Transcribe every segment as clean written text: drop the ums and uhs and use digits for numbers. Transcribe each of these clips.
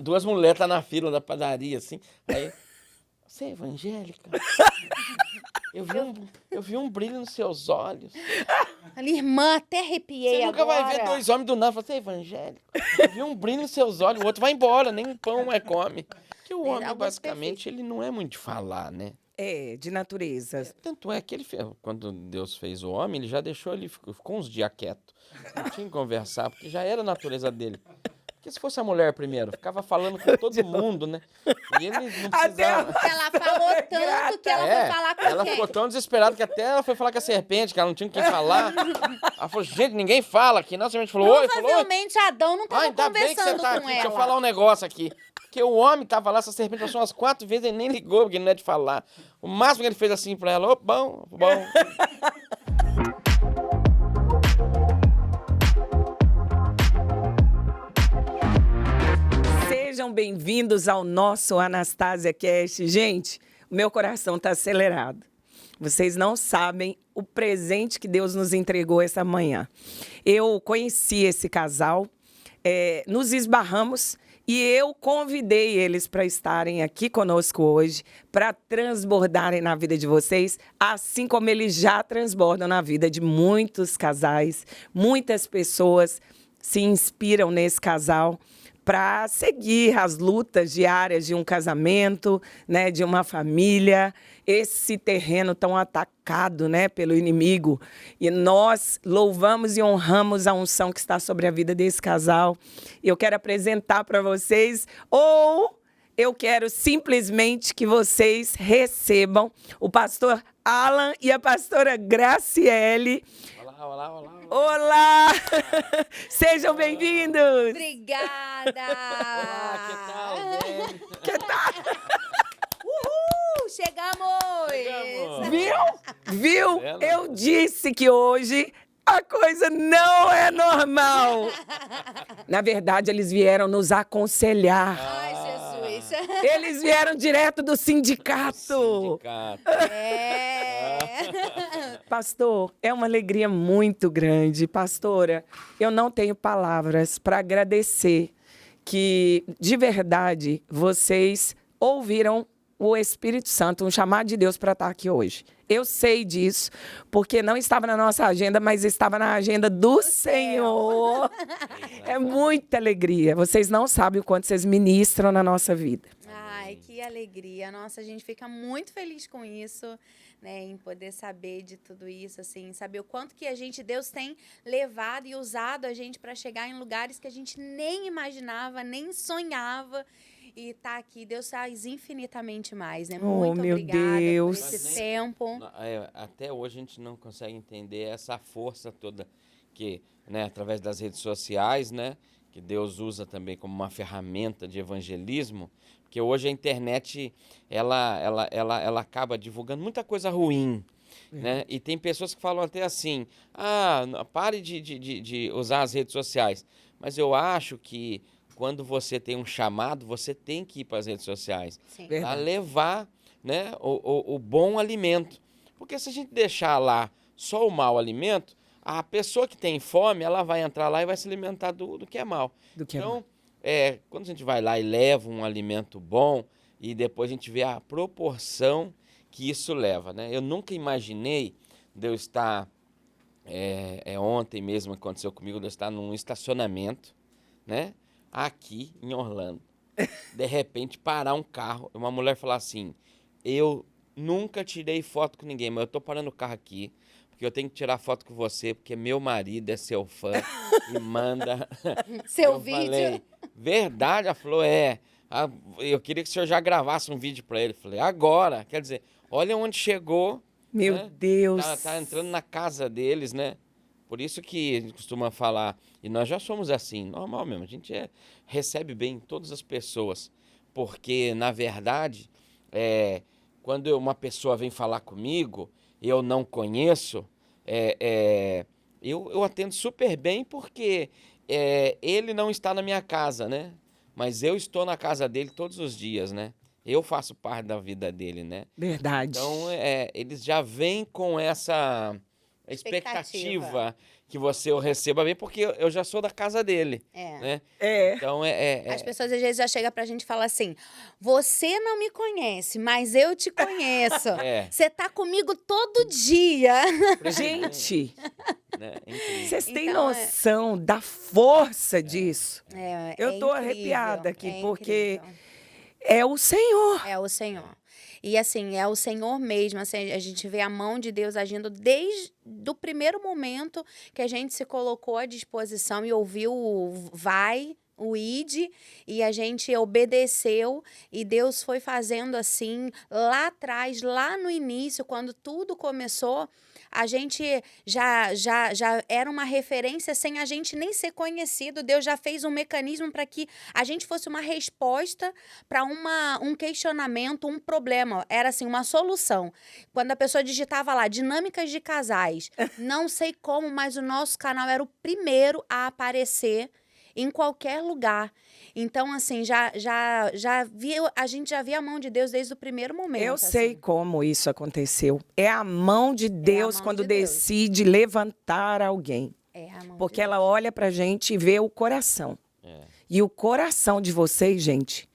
duas mulheres tá na fila da padaria, assim. Aí, você é evangélica? Eu vi um brilho nos seus olhos. Ali, irmã, até arrepiei Você nunca agora. vai ver dois homens do nada. Você é evangélico? Eu vi um brilho nos seus olhos, o outro vai embora, nem um pão mais come. Porque o homem, basicamente, ele não é muito de falar, né? É, de natureza. Tanto é que ele fez, quando Deus fez o homem, ele já deixou, ele ficou uns dias quieto. Não tinha que conversar, porque já era a natureza dele. Porque se fosse a mulher primeiro, ficava falando com todo mundo, né? E ele não precisava... Ela falou tanto que ela foi falar com ela quem? ficou tão desesperada que até ela foi falar com a serpente, que ela não tinha com quem falar. Ela falou, gente, ninguém fala aqui. Não, a serpente falou, oi, falou, oi. Provavelmente Adão não tava Ainda bem que você conversando tá com aqui, ela. deixa eu falar um negócio aqui. Porque o homem tava lá, essa serpente passou umas 4 vezes, ele nem ligou, porque ele não é de falar. O máximo que ele fez assim pra ela, ô, bom. Sejam bem-vindos ao nosso Anastasia Cast. Gente, o meu coração está acelerado. Vocês não sabem o presente que Deus nos entregou essa manhã. Eu conheci esse casal, nos esbarramos e eu convidei eles para estarem aqui conosco hoje, para transbordarem na vida de vocês, assim como eles já transbordam na vida de muitos casais. Muitas pessoas se inspiram nesse casal para seguir as lutas diárias de um casamento, né, de uma família, esse terreno tão atacado, né, pelo inimigo. E nós louvamos e honramos a unção que está sobre a vida desse casal. Eu quero apresentar para vocês, ou eu quero simplesmente que vocês recebam o pastor Alan e a pastora Graciele. Olá. Olá! Sejam bem-vindos! Obrigada! Olá, que tal, bem? Que tal? Uhul! Chegamos! Viu? Ela. Eu disse que hoje a coisa não é normal. Na verdade, eles vieram nos aconselhar. Ai, Jesus! Eles vieram direto do sindicato. Pastor, é uma alegria muito grande. Pastora, eu não tenho palavras para agradecer que, de verdade, vocês ouviram o Espírito Santo, um chamado de Deus para estar aqui hoje. Eu sei disso, porque não estava na nossa agenda, mas estava na agenda do Senhor. É muita alegria. Vocês não sabem o quanto vocês ministram na nossa vida. Ai, que alegria. Nossa, a gente fica muito feliz com isso, né, em poder saber de tudo isso, assim, saber o quanto que Deus tem levado e usado a gente para chegar em lugares que a gente nem imaginava, nem sonhava. E tá aqui, Deus faz infinitamente mais, né? Muito meu obrigada Deus. por esse tempo. Até hoje a gente não consegue entender essa força toda que, né, através das redes sociais, né, que Deus usa também como uma ferramenta de evangelismo, porque hoje a internet ela acaba divulgando muita coisa ruim, né? E tem pessoas que falam até assim, pare de usar as redes sociais. Mas eu acho que quando você tem um chamado, você tem que ir para as redes sociais para levar, né, o bom alimento. Porque se a gente deixar lá só o mau alimento, a pessoa que tem fome, ela vai entrar lá e vai se alimentar do que é mal. Então, quando a gente vai lá e leva um alimento bom, e depois a gente vê a proporção que isso leva, né? Eu nunca imaginei de eu estar, ontem mesmo aconteceu comigo, de eu estar num estacionamento, né, aqui em Orlando. De repente, parar um carro, uma mulher falar assim, eu nunca tirei foto com ninguém, mas eu tô parando o carro aqui, porque eu tenho que tirar foto com você, porque meu marido é seu fã e manda Seu vídeo. Falei, verdade? Ela falou, eu queria que o senhor já gravasse um vídeo para ele. Falei, agora. Quer dizer, olha onde chegou. Meu né? Deus. Tá entrando na casa deles, né? Por isso que a gente costuma falar, e nós já somos assim, normal mesmo, a gente recebe bem todas as pessoas, porque, na verdade, quando uma pessoa vem falar comigo, eu não conheço, eu atendo super bem, porque ele não está na minha casa, né? Mas eu estou na casa dele todos os dias, né? Eu faço parte da vida dele, né? Verdade. Então, eles já vêm com essa expectativa que você o receba bem, porque eu já sou da casa dele, né? Então, As pessoas às vezes já chegam pra gente e falam assim, você não me conhece, mas eu te conheço. Você tá comigo todo dia. Gente, né? Incrível. vocês têm Então, noção da força disso? Eu tô incrível, arrepiada aqui, porque incrível. é o Senhor. É o Senhor. E assim, é o Senhor mesmo, assim, a gente vê a mão de Deus agindo desde o primeiro momento que a gente se colocou à disposição e ouviu o o id, e a gente obedeceu, e Deus foi fazendo assim, lá atrás, lá no início, quando tudo começou, a gente já era uma referência sem a gente nem ser conhecido. Deus já fez um mecanismo para que a gente fosse uma resposta para um questionamento, um problema. Era assim, uma solução. Quando a pessoa digitava lá, dinâmicas de casais, não sei como, mas o nosso canal era o primeiro a aparecer em qualquer lugar. Então, assim, a gente já via a mão de Deus desde o primeiro momento. Eu sei como isso aconteceu. É a mão de Deus mão quando de Deus. decide levantar alguém. É a mão Porque de ela Deus. olha pra gente e vê o coração. E o coração de vocês, gente,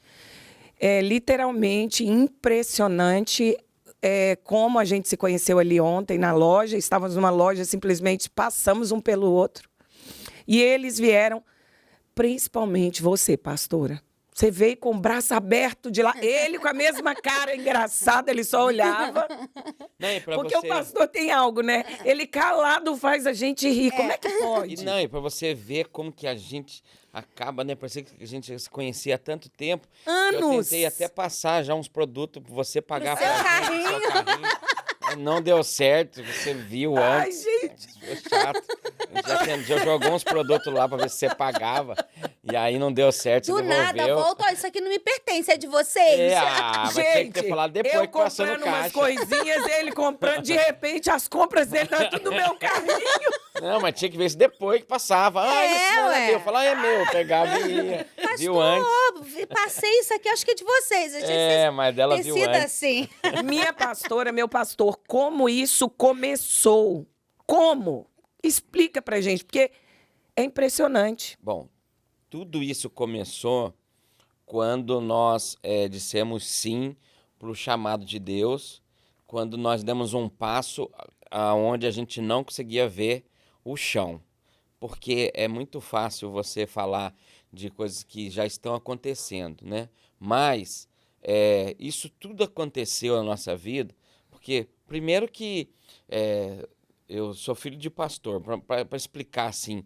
é literalmente impressionante. Como a gente se conheceu ali ontem na loja. Estávamos numa loja, simplesmente passamos um pelo outro. E eles vieram, principalmente você, pastora. Você veio com o braço aberto de lá. Ele com a mesma cara engraçada, ele só olhava. Não, e pra Porque você... o pastor tem algo, né? Ele calado faz a gente rir. Como é que pode? E não, e pra você ver como que a gente acaba, né? Parecia que a gente se conhecia há tanto tempo. Anos! Eu tentei até passar já uns produtos pra você pagar Pro seu pra gente, pro seu carrinho. Mas não deu certo, você viu Ai, antes. gente! Foi chato. Já jogou uns produtos lá pra ver se você pagava. E aí não deu certo, Do você devolveu. nada, volta, ó, isso aqui não me pertence, é de vocês. Mas tinha que ter falado depois eu que passou no comprando umas caixa. coisinhas, ele comprando, de repente, as compras dele tá tudo no meu carrinho. Não, mas tinha que ver se depois que passava. Esse não é ué. meu. Falar, é meu. Pegava e ia. Viu antes. Pastor, passei isso aqui, acho que é de vocês. Mas dela viu Tecido antes. assim. Minha pastora, meu pastor, como isso começou? Como? Explica pra gente, porque é impressionante. Bom, tudo isso começou quando nós dissemos sim para o chamado de Deus, quando nós demos um passo aonde a gente não conseguia ver o chão. Porque é muito fácil você falar de coisas que já estão acontecendo, né? Mas isso tudo aconteceu na nossa vida, porque primeiro que eu sou filho de pastor, para explicar assim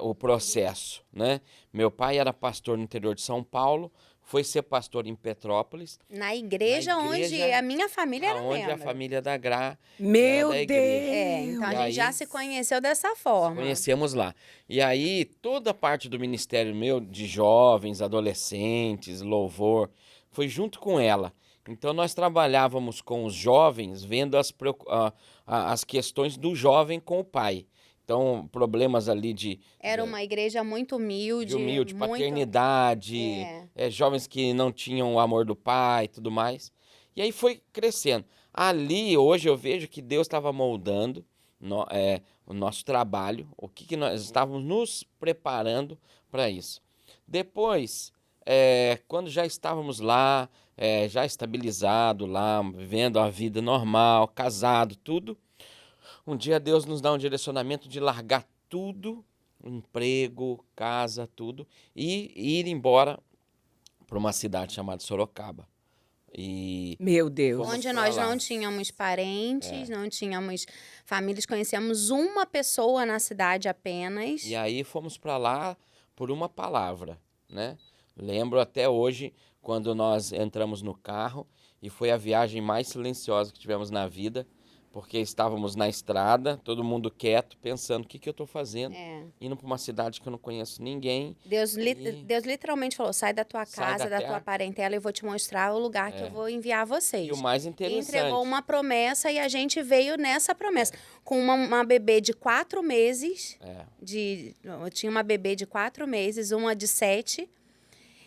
o processo, né? Meu pai era pastor no interior de São Paulo, foi ser pastor em Petrópolis. Na igreja onde a minha família era onde membro. a família da Gra Meu era da Deus! igreja. Então E a gente já aí, se conheceu dessa forma. conhecemos lá. E aí, toda a parte do ministério meu, de jovens, adolescentes, louvor, foi junto com ela. Então, nós trabalhávamos com os jovens, vendo as questões do jovem com o pai. Então, problemas ali Era uma igreja muito humilde. humilde, muito... paternidade, jovens que não tinham o amor do pai e tudo mais. E aí foi crescendo. Ali, hoje, eu vejo que Deus estava moldando o nosso trabalho, o que nós estávamos nos preparando para isso. Depois, quando já estávamos lá, já estabilizado lá, vivendo a vida normal, casado, tudo, um dia Deus nos dá um direcionamento de largar tudo, emprego, casa, tudo, e ir embora para uma cidade chamada Sorocaba. Meu Deus. Onde nós não tínhamos parentes, não tínhamos famílias, conhecíamos uma pessoa na cidade apenas. E aí fomos para lá por uma palavra, né? Lembro até hoje quando nós entramos no carro e foi a viagem mais silenciosa que tivemos na vida, porque estávamos na estrada, todo mundo quieto, pensando o que eu estou fazendo, indo para uma cidade que eu não conheço ninguém. Deus literalmente falou, sai da tua casa, da tua parentela, eu vou te mostrar o lugar que eu vou enviar vocês. E o mais E interessante... entregou uma promessa e a gente veio nessa promessa. Com uma bebê de 4 meses, eu tinha uma bebê de 4 meses, uma de 7,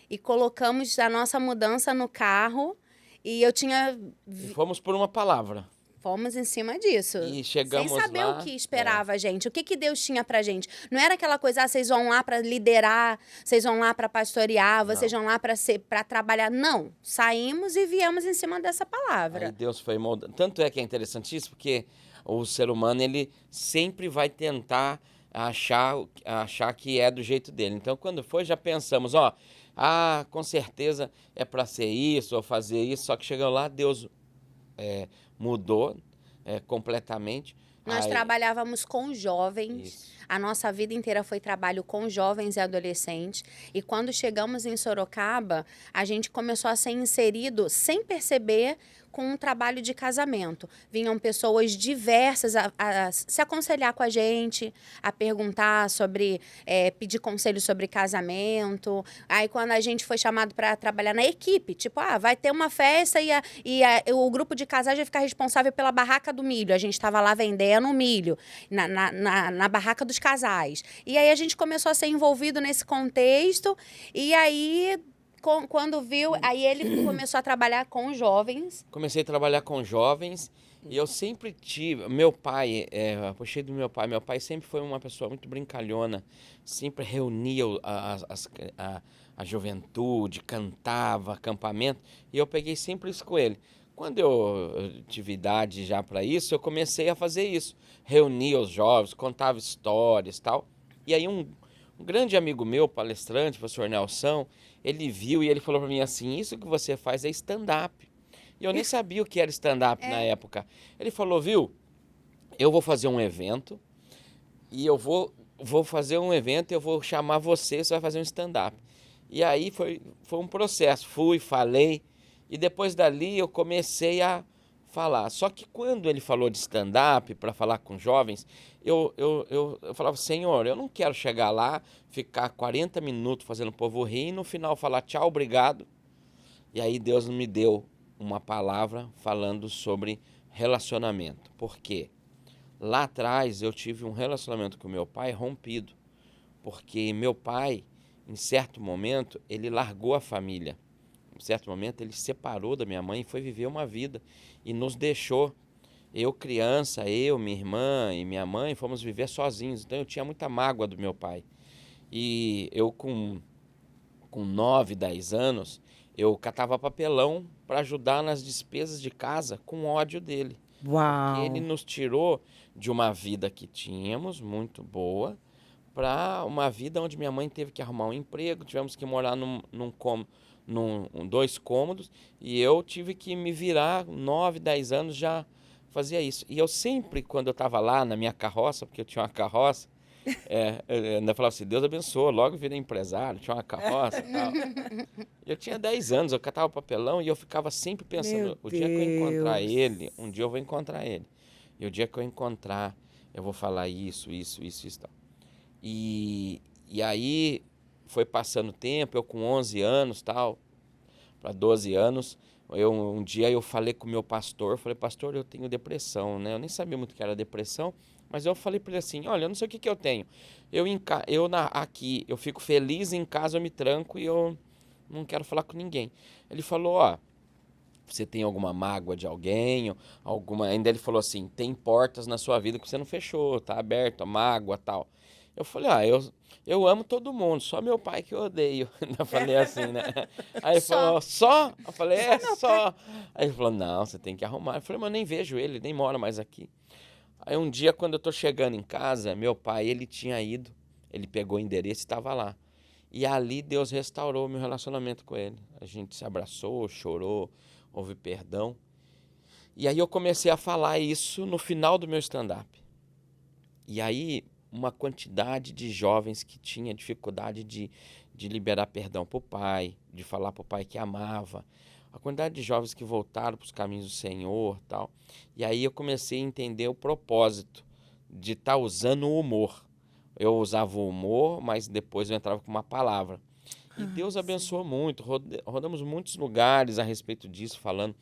e colocamos a nossa mudança no carro, e eu tinha... E fomos por uma palavra. Fomos em cima disso. E chegamos sem saber lá, o que esperava a gente, o que, que Deus tinha pra gente. Não era aquela coisa, vocês vão lá pra liderar, vocês vão lá pra pastorear, vocês vão lá pra trabalhar. Não, saímos e viemos em cima dessa palavra. Aí Deus foi moldando. Tanto é que é interessantíssimo, porque o ser humano, ele sempre vai tentar achar que é do jeito dele. Então, quando foi, já pensamos, com certeza é para ser isso ou fazer isso, só que chegou lá, Deus mudou completamente. Nós trabalhávamos com jovens, Isso. a nossa vida inteira foi trabalho com jovens e adolescentes. E quando chegamos em Sorocaba, a gente começou a ser inserido, sem perceber, com um trabalho de casamento. Vinham pessoas diversas a se aconselhar com a gente, a perguntar sobre, pedir conselho sobre casamento. Aí quando a gente foi chamado para trabalhar na equipe, tipo, vai ter uma festa e o grupo de casais vai ficar responsável pela barraca do milho. A gente estava lá vendendo o milho na barraca dos casais. E aí a gente começou a ser envolvido nesse contexto e aí... Quando viu, aí ele começou a trabalhar com jovens. Comecei a trabalhar com jovens e eu sempre tive... Meu pai, puxei do meu pai. Meu pai sempre foi uma pessoa muito brincalhona. Sempre reunia a juventude, cantava, acampamento. E eu peguei sempre isso com ele. Quando eu tive idade já para isso, eu comecei a fazer isso. Reunia os jovens, contava histórias e tal. E aí um grande amigo meu, palestrante, o professor Nelson, ele viu e ele falou para mim assim, isso que você faz é stand-up. E eu nem sabia o que era stand-up na época. Ele falou, viu, eu vou fazer um evento e eu vou fazer um evento e eu vou chamar você vai fazer um stand-up. E aí foi um processo, falei e depois dali eu comecei a falar. Só que quando ele falou de stand-up para falar com jovens, eu falava, Senhor, eu não quero chegar lá, ficar 40 minutos fazendo o povo rir e no final falar tchau, obrigado. E aí Deus me deu uma palavra falando sobre relacionamento. Por quê? Lá atrás eu tive um relacionamento com meu pai rompido, porque meu pai, em certo momento, ele largou a família. Em certo momento ele se separou da minha mãe e foi viver uma vida e nos deixou. Eu criança, minha irmã e minha mãe fomos viver sozinhos, então eu tinha muita mágoa do meu pai. E eu com 9, 10 anos, eu catava papelão para ajudar nas despesas de casa com ódio dele. Uau! Porque ele nos tirou de uma vida que tínhamos, muito boa, para uma vida onde minha mãe teve que arrumar um emprego, tivemos que morar num 2 cômodos, e eu tive que me virar, 9, 10 anos já fazia isso. E eu sempre, quando eu estava lá na minha carroça, porque eu tinha uma carroça, eu ainda falava assim, Deus abençoe, logo virei empresário, tinha uma carroça e tal. Eu tinha 10 anos, eu catava papelão e eu ficava sempre pensando, o dia que eu encontrar ele, um dia eu vou encontrar ele. E o dia que eu encontrar, eu vou falar isso, tal. E aí foi passando o tempo, eu com 11 anos, tal, para 12 anos, um dia eu falei com o meu pastor, falei, pastor, eu tenho depressão, né? Eu nem sabia muito o que era depressão, mas eu falei para ele assim, olha, eu não sei o que eu tenho. Aqui, eu fico feliz, em casa eu me tranco e eu não quero falar com ninguém. Ele falou, você tem alguma mágoa de alguém? Ainda ele falou assim, tem portas na sua vida que você não fechou, tá aberto, a mágoa, tal. Eu falei, eu amo todo mundo, só meu pai que eu odeio. Ainda falei assim, né? Aí ele falou, só? Eu falei, só. Aí ele falou, não, você tem que arrumar. Eu falei, mas eu nem vejo ele, nem mora mais aqui. Aí um dia, quando eu tô chegando em casa, meu pai, ele tinha ido, ele pegou o endereço e estava lá. E ali Deus restaurou meu relacionamento com ele. A gente se abraçou, chorou, houve perdão. E aí eu comecei a falar isso no final do meu stand-up. E aí uma quantidade de jovens que tinha dificuldade de liberar perdão para o pai, de falar para o pai que amava. A quantidade de jovens que voltaram para os caminhos do Senhor, tal. E aí eu comecei a entender o propósito de estar usando o humor. Eu usava o humor, mas depois eu entrava com uma palavra. E Deus abençoou muito. Rodamos muitos lugares a respeito disso, falando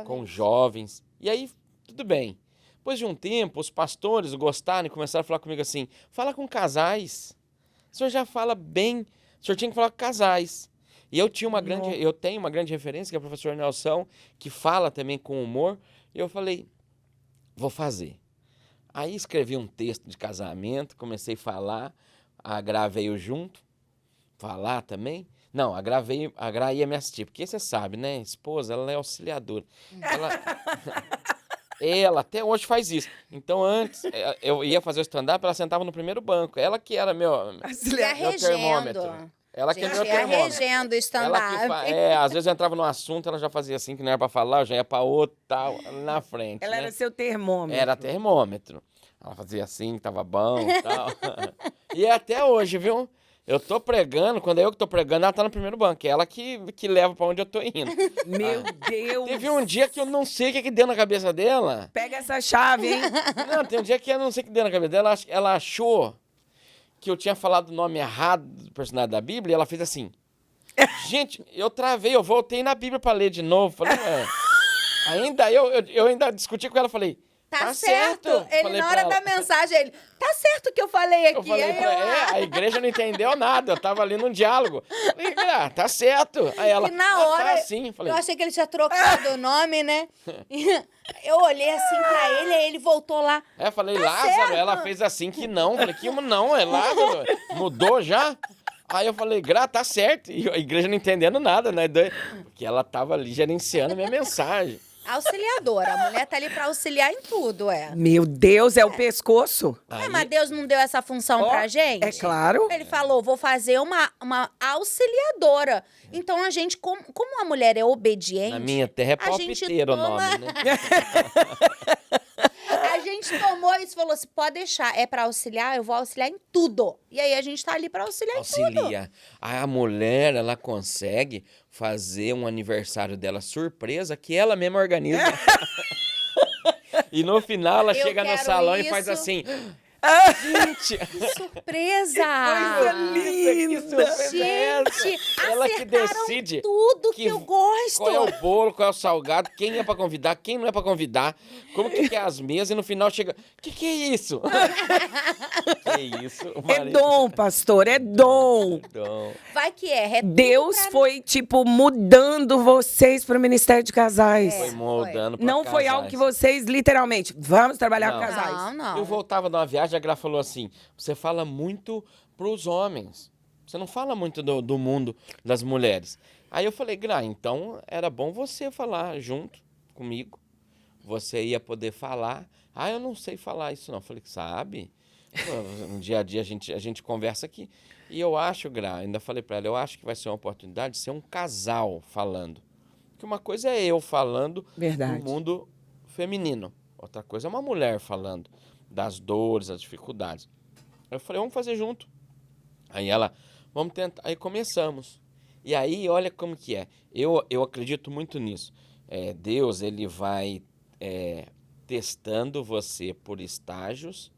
com jovens. E aí, tudo bem. Depois de um tempo, os pastores gostaram e começaram a falar comigo assim, fala com casais. O senhor já fala bem, o senhor tinha que falar com casais. E eu tenho uma grande referência, que é o professor Nelson, que fala também com humor, E eu falei, vou fazer. Aí escrevi um texto de casamento, comecei a falar, a Gra veio junto, falar também. Não, a Gra ia me assistir, porque você sabe, né? Esposa, ela é auxiliadora. Ela até hoje faz isso. Então, antes, eu ia fazer o stand-up, ela sentava no primeiro banco. Ela que era meu termômetro. Ela que é meu termômetro. regendo o stand-up. Às vezes eu entrava num assunto, ela já fazia assim, que não era pra falar, eu já ia pra outro, tal, na frente. Ela né? era seu termômetro. Era termômetro. Ela fazia assim, tava bom e tal. E até hoje, viu? Eu tô pregando, quando é eu que tô pregando, ela tá no primeiro banco. É ela que leva pra onde eu tô indo. Meu Deus! Teve um dia que eu não sei o que deu na cabeça dela. Pega essa chave, hein? Não, tem um dia que eu não sei o que deu na cabeça dela. Ela achou que eu tinha falado o nome errado do personagem da Bíblia e ela fez assim. Gente, eu travei, eu voltei na Bíblia pra ler de novo. Falei, ainda eu ainda discuti com ela, falei, Tá certo. Ele, Falei na pra hora da ela. mensagem, ele, tá certo o que eu falei aqui. Eu falei Aí pra ela, a igreja não entendeu nada, eu tava ali num diálogo. Falei, tá certo. Aí ela, E na hora, tá sim. Falei, eu achei que ele tinha trocado o nome, né? Eu olhei assim pra ele, aí ele voltou lá. falei, tá Lázaro, certo. ela fez assim que não. Falei, que não, é Lázaro. Mudou já? Aí eu falei, tá certo. E a igreja não entendendo nada, né? Porque ela tava ali gerenciando a minha mensagem. Auxiliadora, a mulher tá ali pra auxiliar em tudo, Meu Deus, é o pescoço. Mas Deus não deu essa função pra gente? É claro. Ele falou, vou fazer uma auxiliadora. Então, a gente, como a mulher é obediente... Na minha terra é a gente palpiteiro o toma- nome, né? A gente tomou isso e falou assim, pode deixar, é pra auxiliar, eu vou auxiliar em tudo. E aí, a gente tá ali pra auxiliar em tudo. Auxilia. A mulher, ela consegue fazer um aniversário dela surpresa que ela mesma organiza. E no final, ela Eu chega no quero salão e isso. faz assim... Gente, Surpresa! Coisa linda! que surpresa é essa? Gente, Ela que acertaram decide tudo que eu gosto. qual é o bolo, qual é o salgado, quem é pra convidar, quem não é pra convidar, como que é as mesas, e no final chega, que é isso? Que isso? O É marido- dom, pastor, é dom. Dom. Vai que é tudo Deus pra foi, tipo, mudando vocês pro Ministério de Casais. Foi moldando pra Não foi casais. algo que vocês, literalmente, vamos trabalhar Não. com casais. Não, não. Eu voltava de uma viagem, a Gra falou assim, você fala muito pros homens, você não fala muito do mundo das mulheres. Aí eu falei, Gra, então era bom você falar junto comigo, você ia poder falar. Ah, eu não sei falar isso não. Eu falei, sabe? No dia a dia a gente conversa aqui. E eu acho, Gra, ainda falei pra ela, eu acho que vai ser uma oportunidade de ser um casal falando. Porque uma coisa é eu falando Verdade. do mundo feminino, outra coisa é uma mulher falando das dores, das dificuldades. Eu falei, vamos fazer junto. Aí ela, vamos tentar. Aí começamos. E aí, olha como que é. Eu acredito muito nisso. Deus, ele vai testando você por estágios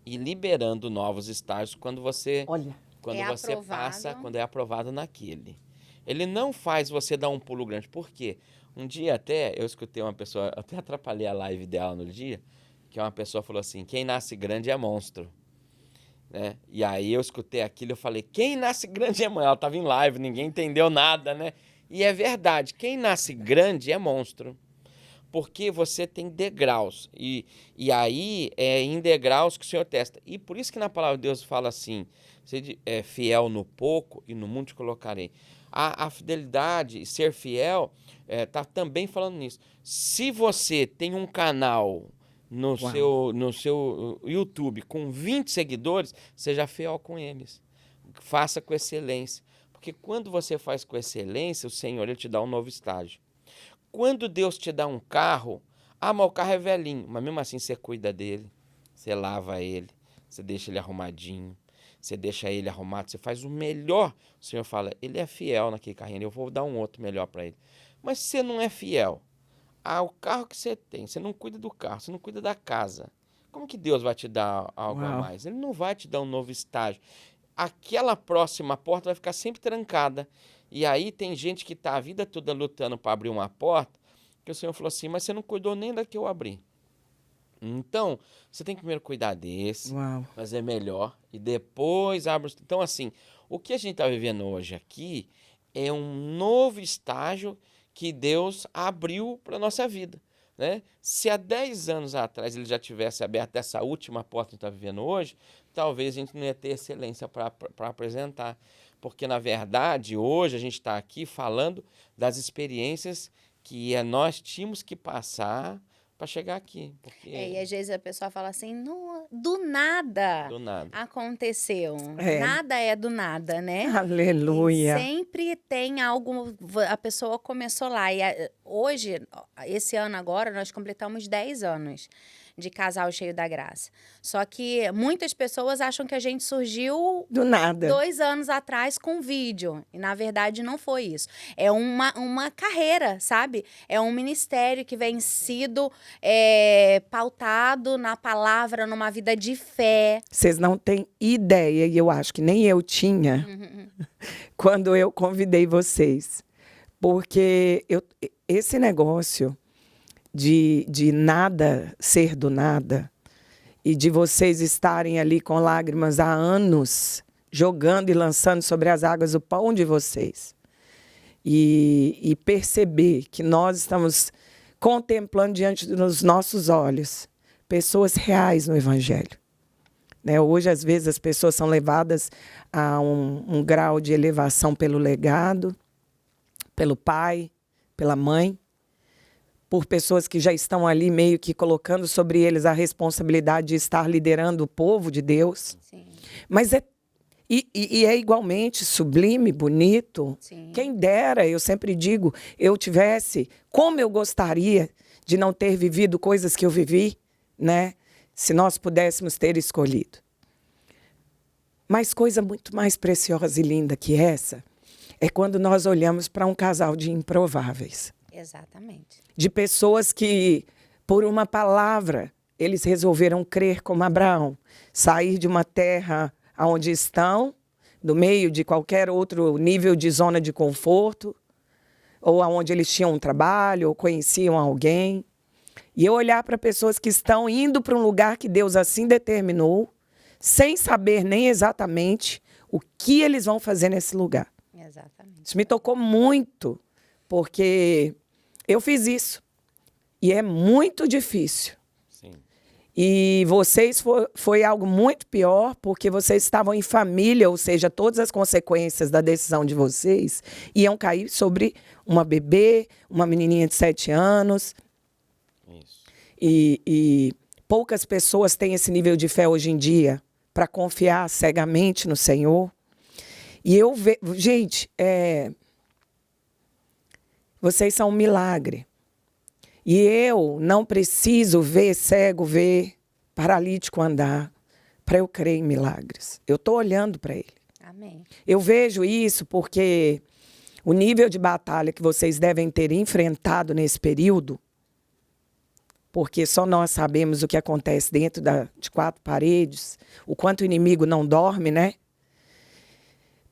e liberando novos estágios quando você, Olha. quando É você aprovado. passa, quando é aprovado naquele. Ele não faz você dar um pulo grande. Por quê? Um dia até, eu escutei uma pessoa, até atrapalhei a live dela no dia, que uma pessoa falou assim, quem nasce grande é monstro. Né? E aí eu escutei aquilo e eu falei, quem nasce grande é monstro. Ela estava em live, ninguém entendeu nada, né? E é verdade, quem nasce grande é monstro. Porque você tem degraus. E aí é em degraus que o Senhor testa. E por isso que na palavra de Deus fala assim, você é fiel no pouco e no muito te colocarei. A fidelidade e ser fiel está também falando nisso. Se você tem um canal no seu YouTube com 20 seguidores, seja fiel com eles. Faça com excelência. Porque quando você faz com excelência, o Senhor ele te dá um novo estágio. Quando Deus te dá um carro, mas o carro é velhinho, mas mesmo assim você cuida dele, você lava ele, você deixa ele arrumadinho, você deixa ele arrumado, você faz o melhor. O Senhor fala, ele é fiel naquele carrinho, eu vou dar um outro melhor para ele. Mas se você não é fiel ao carro que você tem, você não cuida do carro, você não cuida da casa, como que Deus vai te dar algo a mais? Ele não vai te dar um novo estágio. Aquela próxima porta vai ficar sempre trancada. E aí tem gente que está a vida toda lutando para abrir uma porta, que o Senhor falou assim, mas você não cuidou nem da que eu abri. Então, você tem que primeiro cuidar desse, fazer melhor, e depois abre. Então, assim, o que a gente está vivendo hoje aqui é um novo estágio que Deus abriu para a nossa vida. né? Se há 10 anos atrás ele já tivesse aberto essa última porta que está vivendo hoje, talvez a gente não ia ter excelência para apresentar. Porque, na verdade, hoje a gente está aqui falando das experiências que nós tínhamos que passar para chegar aqui. Porque... e às vezes a pessoa fala assim, do nada, aconteceu. Nada é do nada, né? Aleluia. E sempre tem algo, a pessoa começou lá. E hoje, esse ano agora, nós completamos 10 anos de Casal Cheio da Graça. Só que muitas pessoas acham que a gente surgiu do nada 2 anos atrás com vídeo. E, na verdade, não foi isso. É uma carreira, sabe? É um ministério que vem sido pautado na palavra, numa vida de fé. Vocês não têm ideia, e eu acho que nem eu tinha, quando eu convidei vocês. Porque esse negócio de nada ser do nada e de vocês estarem ali com lágrimas há anos, jogando e lançando sobre as águas o pão de vocês. E perceber que nós estamos contemplando diante dos nossos olhos pessoas reais no Evangelho. Né? Hoje, às vezes, as pessoas são levadas a um grau de elevação pelo legado, pelo pai, pela mãe, por pessoas que já estão ali meio que colocando sobre eles a responsabilidade de estar liderando o povo de Deus. Sim. Mas é igualmente sublime, bonito. Sim. Quem dera, eu sempre digo, eu tivesse, como eu gostaria de não ter vivido coisas que eu vivi, né? Se nós pudéssemos ter escolhido. Mas coisa muito mais preciosa e linda que essa é quando nós olhamos para um casal de improváveis. Exatamente. De pessoas que, por uma palavra, eles resolveram crer como Abraão. Sair de uma terra onde estão, do meio de qualquer outro nível de zona de conforto, ou onde eles tinham um trabalho, ou conheciam alguém. E eu olhar para pessoas que estão indo para um lugar que Deus assim determinou, sem saber nem exatamente o que eles vão fazer nesse lugar. Exatamente. Isso me tocou muito, porque eu fiz isso. E é muito difícil. Sim. E vocês foi algo muito pior, porque vocês estavam em família, ou seja, todas as consequências da decisão de vocês iam cair sobre uma bebê, uma menininha de 7 anos. Isso. E poucas pessoas têm esse nível de fé hoje em dia para confiar cegamente no Senhor. E eu vejo... Gente, vocês são um milagre. E eu não preciso ver cego, ver paralítico andar, para eu crer em milagres. Eu estou olhando para ele. Amém. Eu vejo isso porque o nível de batalha que vocês devem ter enfrentado nesse período, porque só nós sabemos o que acontece dentro de 4 paredes, o quanto o inimigo não dorme, né?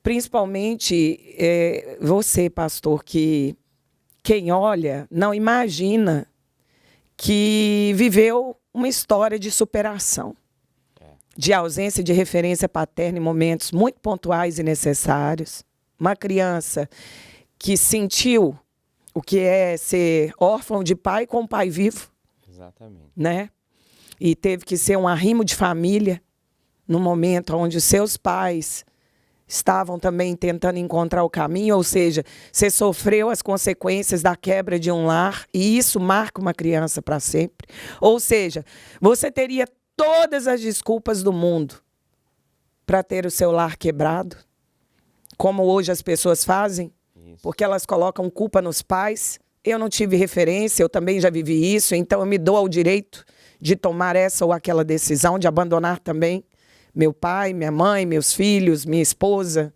Principalmente você, pastor, que quem olha não imagina que viveu uma história de superação, de ausência de referência paterna em momentos muito pontuais e necessários. Uma criança que sentiu o que é ser órfão de pai com um pai vivo. Exatamente. Né? E teve que ser um arrimo de família no momento onde os seus pais estavam também tentando encontrar o caminho, ou seja, você sofreu as consequências da quebra de um lar e isso marca uma criança para sempre. Ou seja, você teria todas as desculpas do mundo para ter o seu lar quebrado, como hoje as pessoas fazem, porque elas colocam culpa nos pais. Eu não tive referência, eu também já vivi isso, então eu me dou ao direito de tomar essa ou aquela decisão, de abandonar também meu pai, minha mãe, meus filhos, minha esposa.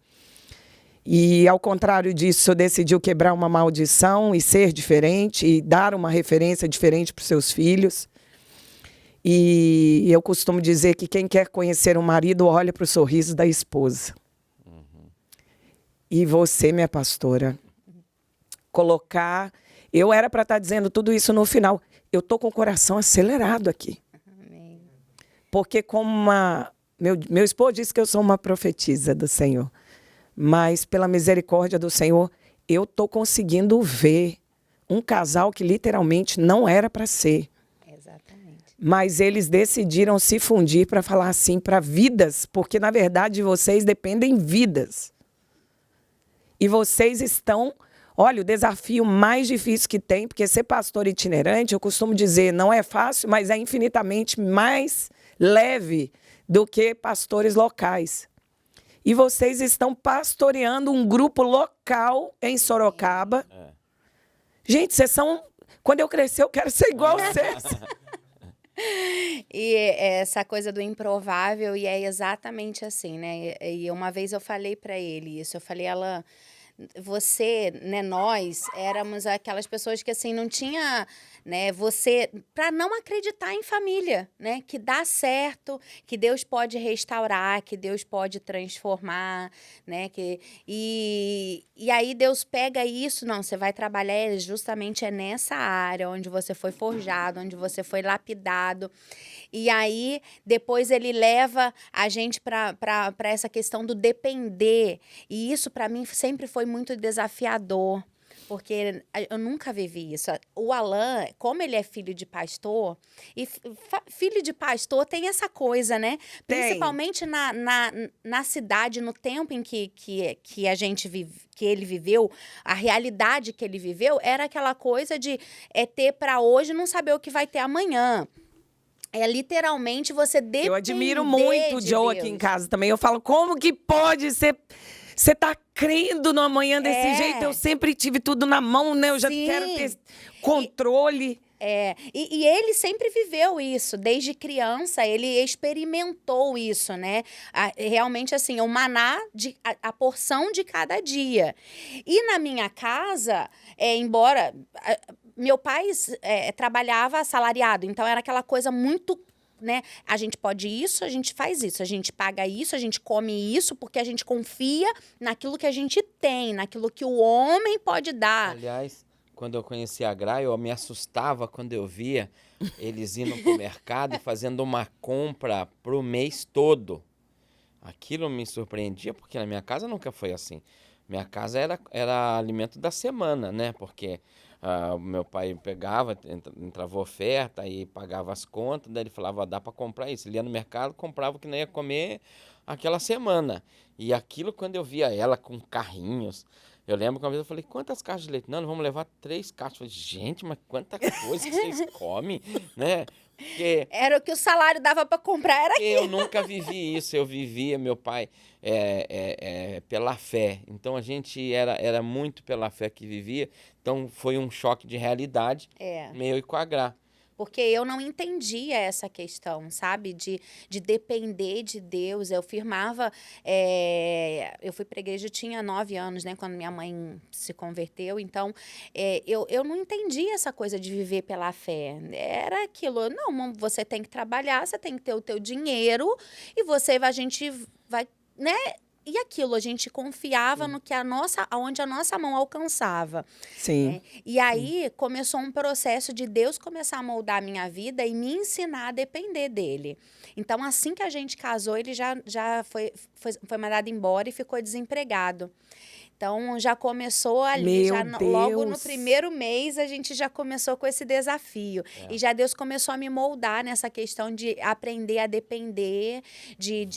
E, ao contrário disso, eu decidi quebrar uma maldição e ser diferente e dar uma referência diferente para os seus filhos. E eu costumo dizer que quem quer conhecer um marido olha para o sorriso da esposa. E você, minha pastora, colocar... Eu era para estar dizendo tudo isso no final. Eu estou com o coração acelerado aqui. Amém. Porque como uma... Meu esposo disse que eu sou uma profetisa do Senhor. Mas, pela misericórdia do Senhor, eu estou conseguindo ver um casal que literalmente não era para ser. Exatamente. Mas eles decidiram se fundir para falar assim para vidas, porque na verdade de vocês dependem vidas. E vocês estão... Olha, o desafio mais difícil que tem, porque ser pastor itinerante, eu costumo dizer, não é fácil, mas é infinitamente mais leve do que pastores locais. E vocês estão pastoreando um grupo local em Sorocaba. Gente, vocês são... Quando eu crescer, eu quero ser igual a vocês. E essa coisa do improvável, e é exatamente assim, né? E uma vez eu falei para ele isso, eu falei, Alan, você, né, nós éramos aquelas pessoas que assim não tinha, né, você para não acreditar em família, né, que dá certo, que Deus pode restaurar, que Deus pode transformar, né, e aí Deus pega isso, não, você vai trabalhar justamente nessa área onde você foi forjado, onde você foi lapidado. E aí, depois ele leva a gente para essa questão do depender. E isso, para mim, sempre foi muito desafiador, porque eu nunca vivi isso. O Alan, como ele é filho de pastor, e filho de pastor tem essa coisa, né? Tem. Principalmente na cidade, no tempo em que a gente vive, que ele viveu, a realidade que ele viveu, era aquela coisa de ter para hoje e não saber o que vai ter amanhã. É literalmente você depender. Eu admiro muito o Joe aqui em casa também. Eu falo, como que pode ser... Você tá crendo no amanhã desse jeito? Eu sempre tive tudo na mão, né? Eu já quero ter controle. E ele sempre viveu isso, desde criança, ele experimentou isso, né? Realmente, assim, o maná, a porção de cada dia. E na minha casa, embora... Meu pai trabalhava assalariado, então era aquela coisa muito, né? A gente pode isso, a gente faz isso, a gente paga isso, a gente come isso, porque a gente confia naquilo que a gente tem, naquilo que o homem pode dar. Aliás, quando eu conheci a Gra, eu me assustava quando eu via eles indo pro mercado e fazendo uma compra pro mês todo. Aquilo me surpreendia, porque na minha casa nunca foi assim. Minha casa era alimento da semana, né? Porque o meu pai pegava, entrava oferta, aí pagava as contas, daí ele falava, dá para comprar isso. Ele ia no mercado, comprava o que não ia comer aquela semana. E aquilo, quando eu via ela com carrinhos, eu lembro que uma vez eu falei, quantas caixas de leite? Não, nós vamos levar 3 caixas. Eu falei, gente, mas quanta coisa que vocês comem, né? Porque era o que o salário dava para comprar, era aquilo. Eu nunca vivi isso, eu vivia, meu pai, pela fé. Então, a gente era muito pela fé que vivia. Então, foi um choque de realidade, meu e com a Gra. Porque eu não entendia essa questão, sabe? De depender de Deus. Eu firmava... eu fui para a igreja, eu tinha 9 anos, né? Quando minha mãe se converteu. Então, eu não entendia essa coisa de viver pela fé. Era aquilo, não, você tem que trabalhar, você tem que ter o teu dinheiro e a gente vai, né? E aquilo, a gente confiava no que aonde a nossa mão alcançava. Sim. Né? E aí começou um processo de Deus começar a moldar a minha vida e me ensinar a depender dele. Então, assim que a gente casou, ele já foi mandado embora e ficou desempregado. Então, já começou ali, logo no primeiro mês, a gente já começou com esse desafio. E já Deus começou a me moldar nessa questão de aprender a depender,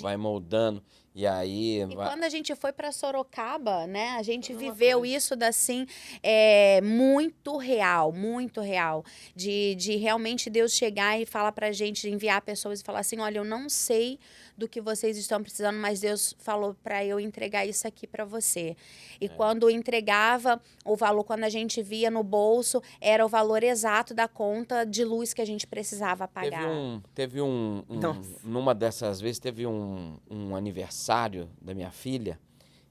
Vai moldando. E aí... quando a gente foi para Sorocaba, né, a gente viveu isso assim, muito real, muito real. De realmente Deus chegar e falar pra gente, enviar pessoas e falar assim, olha, eu não sei do que vocês estão precisando, mas Deus falou para eu entregar isso aqui para você. E quando entregava o valor, quando a gente via no bolso, era o valor exato da conta de luz que a gente precisava pagar. Numa dessas vezes, teve um aniversário da minha filha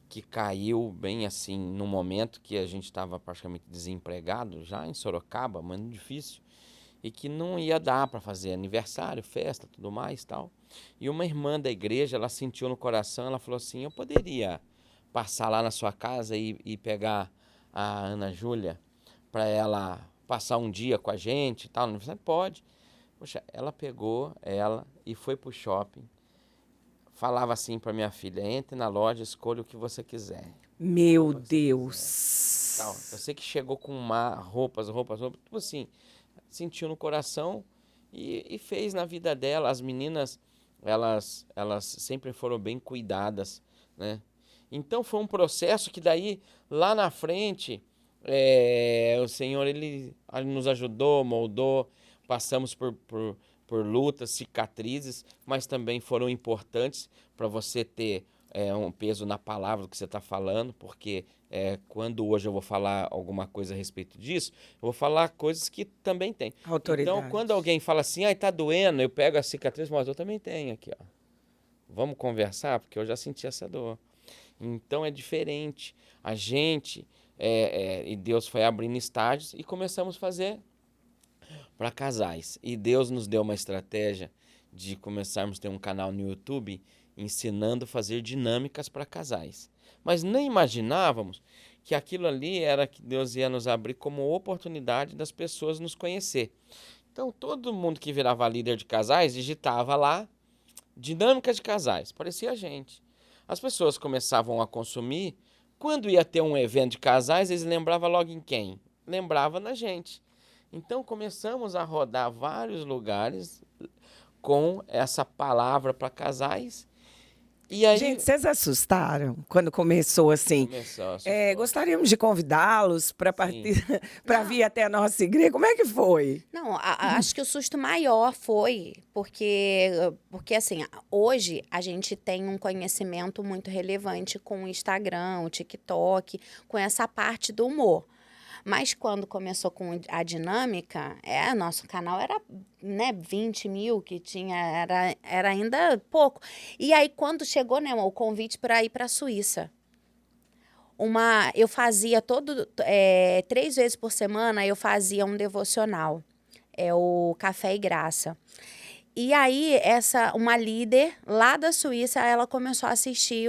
que caiu bem assim, no momento que a gente estava praticamente desempregado, já em Sorocaba, muito difícil, e que não ia dar para fazer aniversário, festa, tudo mais, tal. E uma irmã da igreja, ela sentiu no coração, ela falou assim, eu poderia passar lá na sua casa e pegar a Ana Júlia para ela passar um dia com a gente e tal? No aniversário? Pode. Poxa, ela pegou ela e foi pro shopping. Falava assim para minha filha, entre na loja, escolha o que você quiser. Meu Deus. tal. Eu sei que chegou com roupas, tipo assim, sentiu no coração e fez na vida dela. As meninas, elas sempre foram bem cuidadas, né? Então foi um processo que daí, lá na frente, o Senhor, ele nos ajudou, moldou, passamos por lutas, cicatrizes, mas também foram importantes para você ter um peso na palavra que você está falando, porque quando hoje eu vou falar alguma coisa a respeito disso, eu vou falar coisas que também tem. Autoridade. Então, quando alguém fala assim, ai, tá doendo, eu pego a cicatriz, mas eu também tenho aqui, ó. Vamos conversar, porque eu já senti essa dor. Então é diferente. A gente, e Deus foi abrindo estágios e começamos a fazer para casais. E Deus nos deu uma estratégia de começarmos a ter um canal no YouTube ensinando a fazer dinâmicas para casais. Mas nem imaginávamos que aquilo ali era que Deus ia nos abrir como oportunidade das pessoas nos conhecer. Então todo mundo que virava líder de casais digitava lá dinâmicas de casais, parecia a gente. As pessoas começavam a consumir, quando ia ter um evento de casais, eles lembravam logo em quem? Lembrava na gente. Então começamos a rodar vários lugares com essa palavra para casais. E aí, Gente, vocês assustaram quando começou assim? começou Gostaríamos de convidá-los para vir até a nossa igreja. Como é que foi? Não, acho que o susto maior foi porque assim, hoje a gente tem um conhecimento muito relevante com o Instagram, o TikTok, com essa parte do humor. Mas quando começou com a dinâmica, nosso canal era, 20 mil que tinha, era ainda pouco. E aí, quando chegou, o convite para ir para a Suíça, eu fazia 3 vezes por semana, eu fazia um devocional, o Café e Graça. E aí, uma líder lá da Suíça, ela começou a assistir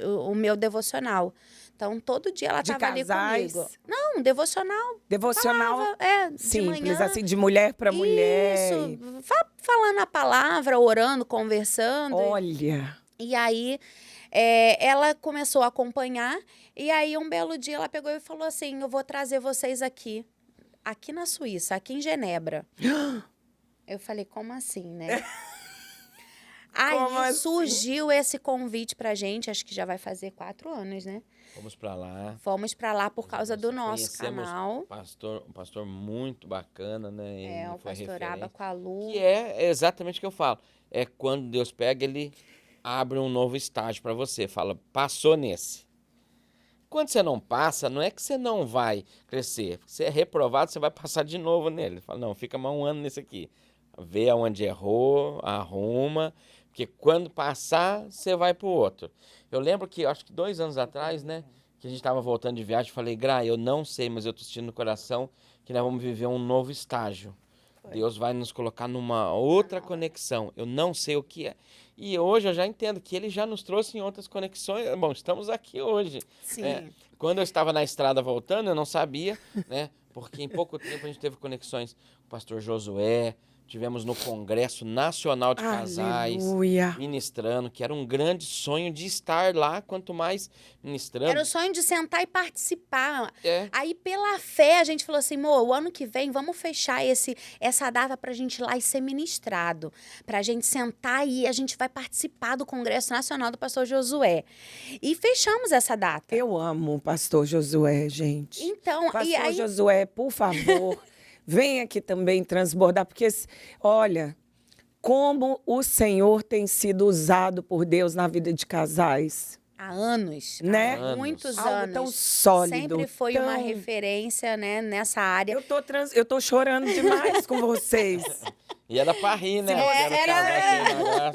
o meu devocional. Então, todo dia ela estava ali comigo. Não, devocional. Devocional Palavra, de simples, manhã. assim, de mulher para mulher. Isso, falando a palavra, orando, conversando. Olha. E aí, ela começou a acompanhar. E aí, um belo dia, ela pegou e falou assim, eu vou trazer vocês aqui na Suíça, aqui em Genebra. Eu falei, como assim, né? Aí surgiu esse convite pra gente, acho que já vai fazer 4 anos, né? Fomos para lá. Fomos para lá por causa do nosso canal. Um pastor muito bacana, né? O pastor Abacalu. Que é exatamente o que eu falo. É quando Deus pega, ele abre um novo estágio para você. Fala, passou nesse. Quando você não passa, não é que você não vai crescer. Você é reprovado, você vai passar de novo nele. Fala, não, fica mais um ano nesse aqui. Vê aonde errou, arruma. Porque quando passar, você vai pro outro. Eu lembro que, acho que 2 anos atrás, né? Que a gente estava voltando de viagem, falei, Gra, eu não sei, mas eu tô sentindo no coração que nós vamos viver um novo estágio. Deus vai nos colocar numa outra conexão. Eu não sei o que é. E hoje eu já entendo que ele já nos trouxe em outras conexões. Bom, estamos aqui hoje. Sim. Quando eu estava na estrada voltando, eu não sabia, né? Porque em pouco tempo a gente teve conexões com o pastor Josué, tivemos no Congresso Nacional de Casais, Aleluia. ministrando, que era um grande sonho de estar lá, quanto mais ministrando. Era o sonho de sentar e participar. É. Aí, pela fé, a gente falou assim, o ano que vem, vamos fechar essa data pra gente ir lá e ser ministrado. Pra gente sentar e a gente vai participar do Congresso Nacional do pastor Josué. E fechamos essa data. Eu amo o pastor Josué, gente. Então, Pastor Josué, por favor, vem aqui também transbordar, porque, olha, como o Senhor tem sido usado por Deus na vida de casais. Há anos, né? Há muitos Algo anos. tão sólido. Sempre foi uma referência, né, nessa área. Eu tô chorando demais com vocês. E era pra rir, né?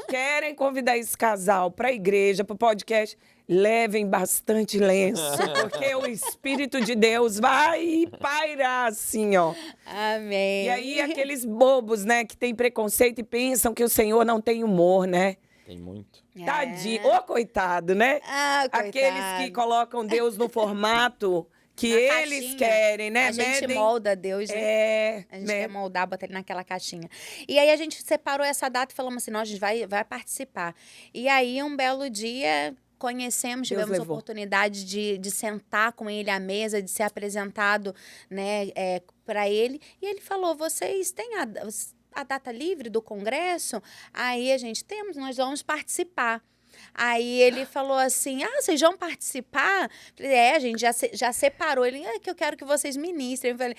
Querem convidar esse casal para a igreja, para o podcast, levem bastante lenço, porque o Espírito de Deus vai pairar assim, ó. Amém. E aí aqueles bobos, né, que têm preconceito e pensam que o Senhor não tem humor, né? Tem muito. Tadinho. Ô, coitado, né? Coitado. Aqueles que colocam Deus no formato que eles querem, né? A gente molda Deus, né? A gente quer moldar, botar ele naquela caixinha. E aí a gente separou essa data e falamos assim, a gente vai participar. E aí um belo dia, conhecemos, Deus tivemos a levou. oportunidade de sentar com ele à mesa, de ser apresentado, né, para ele. E ele falou, vocês têm a data livre do congresso? Aí a gente, nós vamos participar. Aí ele falou assim, vocês vão participar? Falei, a gente já separou. Ele, que eu quero que vocês ministrem. Eu falei,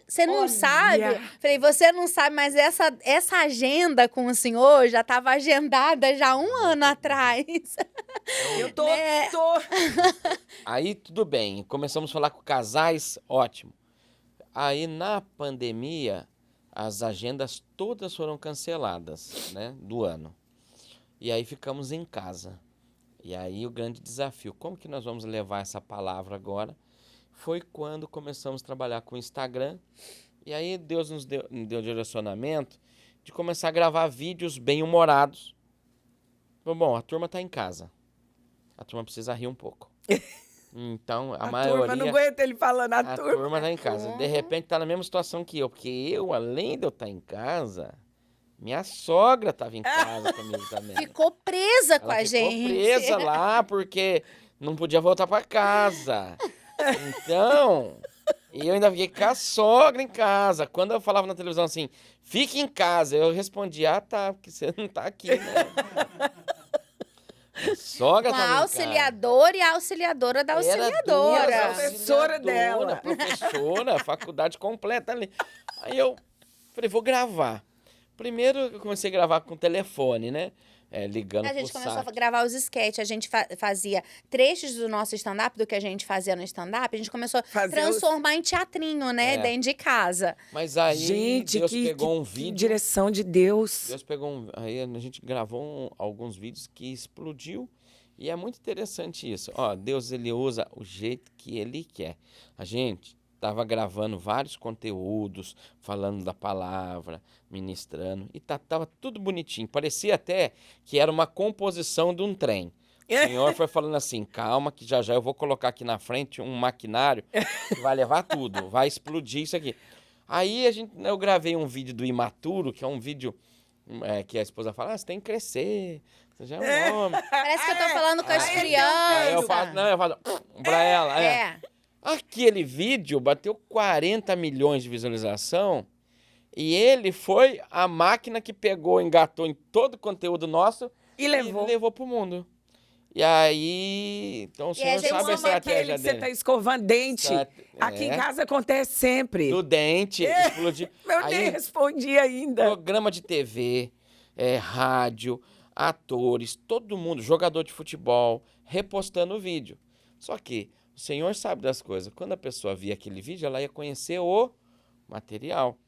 você não Olha. sabe? Falei, você não sabe, mas essa agenda com o senhor já estava agendada já 1 ano atrás. Eu tô... Aí tudo bem, começamos a falar com casais, ótimo. Aí na pandemia, as agendas todas foram canceladas, né, do ano. E aí ficamos em casa. E aí o grande desafio, como que nós vamos levar essa palavra agora? Foi quando começamos a trabalhar com o Instagram. E aí Deus nos deu direcionamento de começar a gravar vídeos bem-humorados. Bom, a turma está em casa. A turma precisa rir um pouco. Então, a maioria... turma, não aguenta ele falando, a turma está em casa. De repente está na mesma situação que eu. Porque eu, além de eu estar em casa... Minha sogra estava em casa comigo também. Ficou presa com a gente. Ficou presa lá porque não podia voltar para casa. Então, eu ainda fiquei com a sogra em casa. Quando eu falava na televisão assim, fique em casa, eu respondia, tá, porque você não tá aqui, né? A sogra Com tava em a casa. auxiliadora e a auxiliadora da Era auxiliadora. duas Professora dela. Professora, faculdade completa ali. Aí eu falei, vou gravar. Primeiro eu comecei a gravar com telefone, né? Ligando pro A gente começou saque. a gravar os sketches, a gente fazia trechos do nosso stand-up, do que a gente fazia no stand-up, a gente começou a transformar em teatrinho, né? Dentro de casa. Mas aí Gente, Deus pegou um que vídeo... direção de Deus. Deus pegou aí a gente gravou alguns vídeos que explodiu. E é muito interessante isso. Ó, Deus, ele usa o jeito que ele quer. A gente estava gravando vários conteúdos, falando da palavra, ministrando, e tava tudo bonitinho. Parecia até que era uma composição de um trem. O Senhor foi falando assim, calma que já eu vou colocar aqui na frente um maquinário que vai levar tudo, vai explodir isso aqui. Aí eu gravei um vídeo do Imaturo, que é um vídeo que a esposa fala, você tem que crescer, você já é um homem. Parece que eu tô falando com as Aí crianças. eu falo pra ela, Aquele vídeo bateu 40 milhões de visualização e ele foi a máquina que pegou, engatou em todo o conteúdo nosso E levou pro mundo. E aí, então o senhor sabe a estratégia que dele. você tá escovando dente. Aqui em casa acontece sempre. Do dente, explodiu. Eu nem respondi ainda. Programa de TV, rádio, atores, todo mundo, jogador de futebol, repostando o vídeo. Só que o Senhor sabe das coisas. Quando a pessoa via aquele vídeo, ela ia conhecer o material.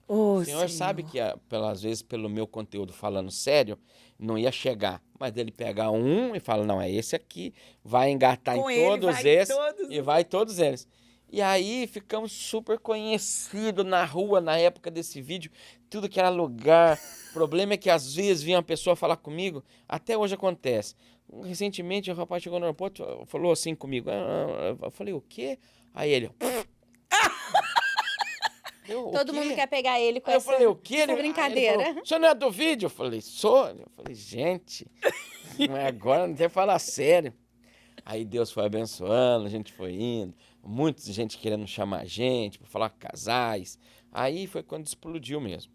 O Senhor sabe que, às vezes, pelo meu conteúdo falando sério, não ia chegar. Mas ele pegar um e fala, não, é esse aqui, vai engatar Com em ele, todos vai esses todos. e vai todos eles. E aí ficamos super conhecidos na rua, na época desse vídeo, tudo que era lugar. O problema é que às vezes vinha uma pessoa falar comigo, até hoje acontece. Recentemente o rapaz chegou no aeroporto, falou assim comigo, eu falei, o quê? Aí ele... Todo mundo quer pegar ele com eu falei, o quê? essa brincadeira. Ele falou, o senhor não é do vídeo? Eu falei, sou. Eu falei, gente, não é agora, não tem que falar sério. Aí Deus foi abençoando, a gente foi indo, muita gente querendo chamar a gente para falar com casais. Aí foi quando explodiu mesmo.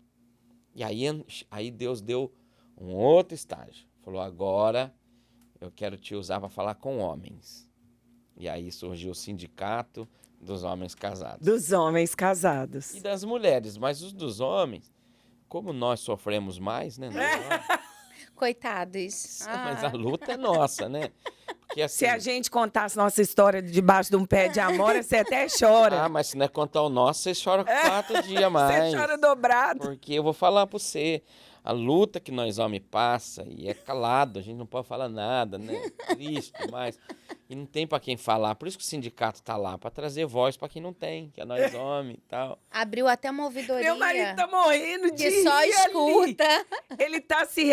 E aí Deus deu um outro estágio. Falou, agora eu quero te usar para falar com homens. E aí surgiu o sindicato dos homens casados. Dos homens casados. E das mulheres, mas os dos homens, como nós sofremos mais, né? Coitados. Mas a luta é nossa, né? Porque, assim, Se a gente contasse nossa história debaixo de um pé de amora, você até chora. Ah, mas se não é contar o nosso, você chora 4 dias mais. Você chora dobrado. Porque eu vou falar pra você, a luta que nós homens passa e é calado, a gente não pode falar nada, né? Triste demais. E não tem pra quem falar. Por isso que o sindicato tá lá, pra trazer voz pra quem não tem, que é nós homens e tal. Abriu até uma ouvidoria. Meu marido tá morrendo de que só rir escuta. ali. Ele tá se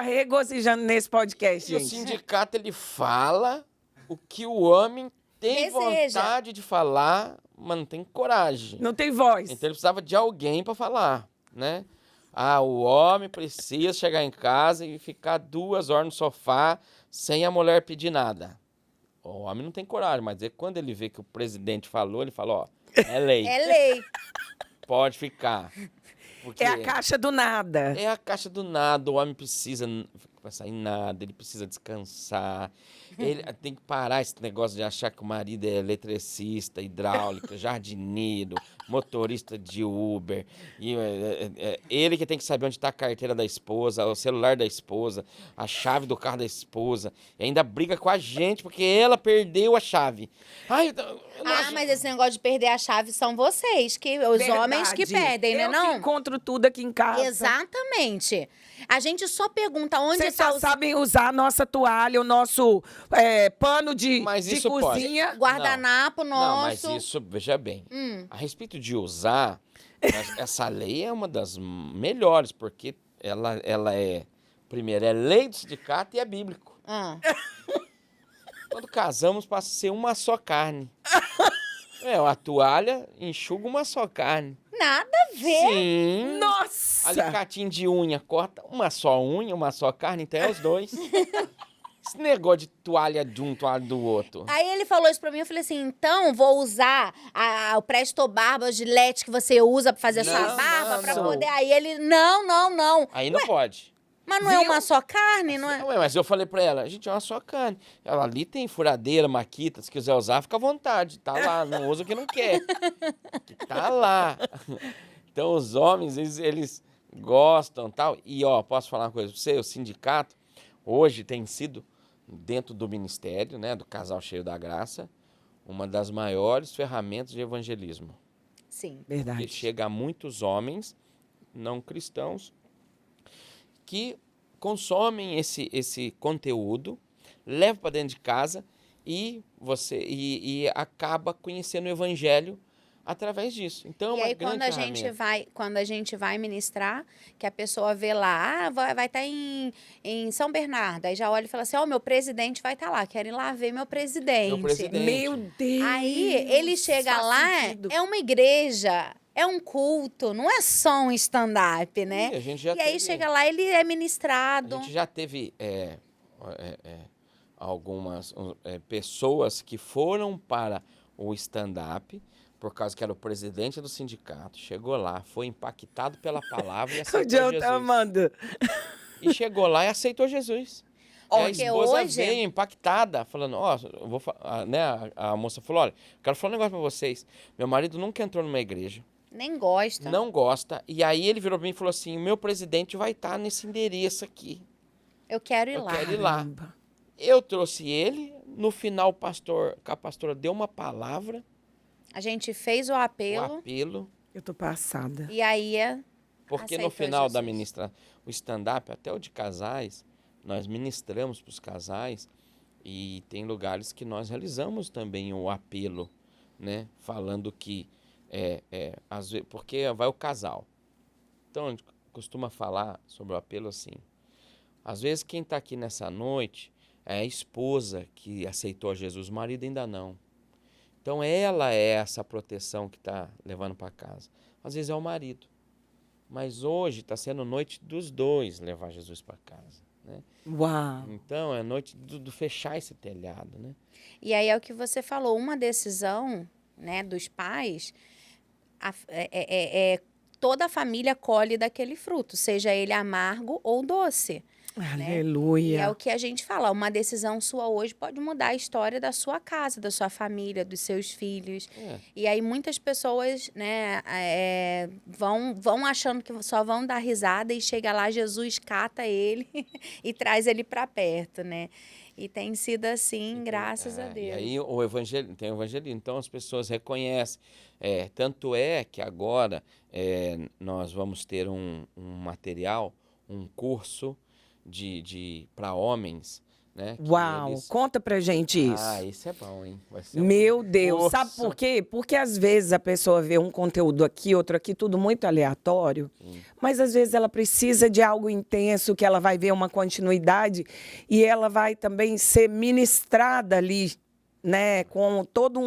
regozijando nesse podcast, E o gente. sindicato, ele fala o que o homem tem Deseja. vontade de falar, mas não tem coragem. Não tem voz. Então ele precisava de alguém para falar, né? O homem precisa chegar em casa e ficar 2 horas no sofá sem a mulher pedir nada. O homem não tem coragem, mas quando ele vê que o presidente falou, ele fala, ó, é lei, É lei. pode ficar. Porque É a caixa do nada. é a caixa do nada, o homem precisa passar em nada, ele precisa descansar. Ele tem que parar esse negócio de achar que o marido é eletricista, hidráulico, jardineiro, motorista de Uber. E, ele que tem que saber onde está a carteira da esposa, o celular da esposa, a chave do carro da esposa. E ainda briga com a gente porque ela perdeu a chave. Ai, Mas esse negócio de perder a chave são vocês, os homens que perdem, né, Eu não? que encontro tudo aqui em casa. Exatamente. A gente só pergunta onde Vocês está só sabem usar a nossa toalha, o nosso pano de Mas isso pode. cozinha. guardanapo Não, mas nosso. isso, veja bem, a respeito de usar, essa lei é uma das melhores, porque ela é, primeiro, é lei do sindicato e é bíblico. Ah. Quando casamos, passa a ser uma só carne. A toalha enxuga uma só carne. Nada a ver. Sim. Nossa! Alicatinho de unha, corta uma só unha, uma só carne, então é os dois. Esse negócio de toalha de um, toalha do outro. Aí ele falou isso pra mim, eu falei assim, então vou usar o Presto Barba Gillette que você usa pra fazer a sua Não, barba pra não. poder. Aí ele, não. Aí não pode. Mas não é Viu? uma só carne, não é? Ué, mas eu falei pra ela, gente, é uma só carne. Ela ali tem furadeira, maquita, se quiser usar, fica à vontade. Tá lá, não usa o que não quer. Tá lá. Então os homens, eles gostam e tal. E ó, posso falar uma coisa pra você? O sindicato hoje tem sido, dentro do ministério, né, do Casal Cheio da Graça, uma das maiores ferramentas de evangelismo. Sim. Porque Verdade. chega a muitos homens não cristãos que consomem esse conteúdo, levam para dentro de casa e acaba conhecendo o evangelho através disso. Então, é E uma aí, grande ferramenta. quando a gente vai ministrar, que a pessoa vê lá, vai estar em São Bernardo, aí já olha e fala assim, meu presidente vai estar lá, quero ir lá ver meu presidente. Meu presidente. Meu Deus! Aí, ele chega faz lá, sentido. é uma igreja, é um culto, não é só um stand-up, né? E a gente já E aí, teve- chega lá, ele é A ministrado. gente já teve algumas pessoas que foram para o stand-up por causa que era o presidente do sindicato, chegou lá, foi impactado pela palavra e O aceitou Joe Jesus. tá amando. E chegou lá e aceitou Jesus. E a Porque esposa hoje- veio impactada, falando, eu vou né, a moça falou, olha, quero falar um negócio pra vocês. Meu marido nunca entrou numa igreja, Nem gosta. não gosta. E aí ele virou pra mim e falou assim, o meu presidente vai estar nesse endereço aqui. Eu quero ir Eu lá. quero ir lá. Eu trouxe ele, no final a pastora deu uma palavra, A gente fez o o apelo, apelo, Eu tô passada. e aí porque Aceitou no final da Jesus. o stand-up, até o de casais, nós ministramos para os casais e tem lugares que nós realizamos também o apelo, né? Falando que, às vezes, porque vai o casal. Então, a gente costuma falar sobre o apelo assim. Às vezes, quem está aqui nessa noite é a esposa que aceitou a Jesus, o marido ainda não. Então, ela é essa proteção que está levando para casa. Às vezes é o marido. Mas hoje está sendo noite dos dois levar Jesus para casa, né? Uau! Então, é noite do fechar esse telhado, né? E aí é o que você falou, uma decisão, né, dos pais, toda a família colhe daquele fruto, seja ele amargo ou doce. E é Aleluia! o que a gente fala, uma decisão sua hoje pode mudar a história da sua casa, da sua família, dos seus filhos. É. E aí muitas pessoas, né, vão achando que só vão dar risada e chega lá, Jesus cata ele e traz ele para perto, né? E tem sido assim, graças a Deus. E aí tem o evangelismo, então as pessoas reconhecem. Tanto é que agora nós vamos ter um material, um curso para homens, né? que Uau! eles- Conta pra gente isso. Isso é bom, hein? Vai ser Meu Deus, curso. sabe por quê? Porque às vezes a pessoa vê um conteúdo aqui, outro aqui, tudo muito aleatório, mas às vezes ela precisa de algo intenso, que ela vai ver uma continuidade e ela vai também ser ministrada ali, né, com toda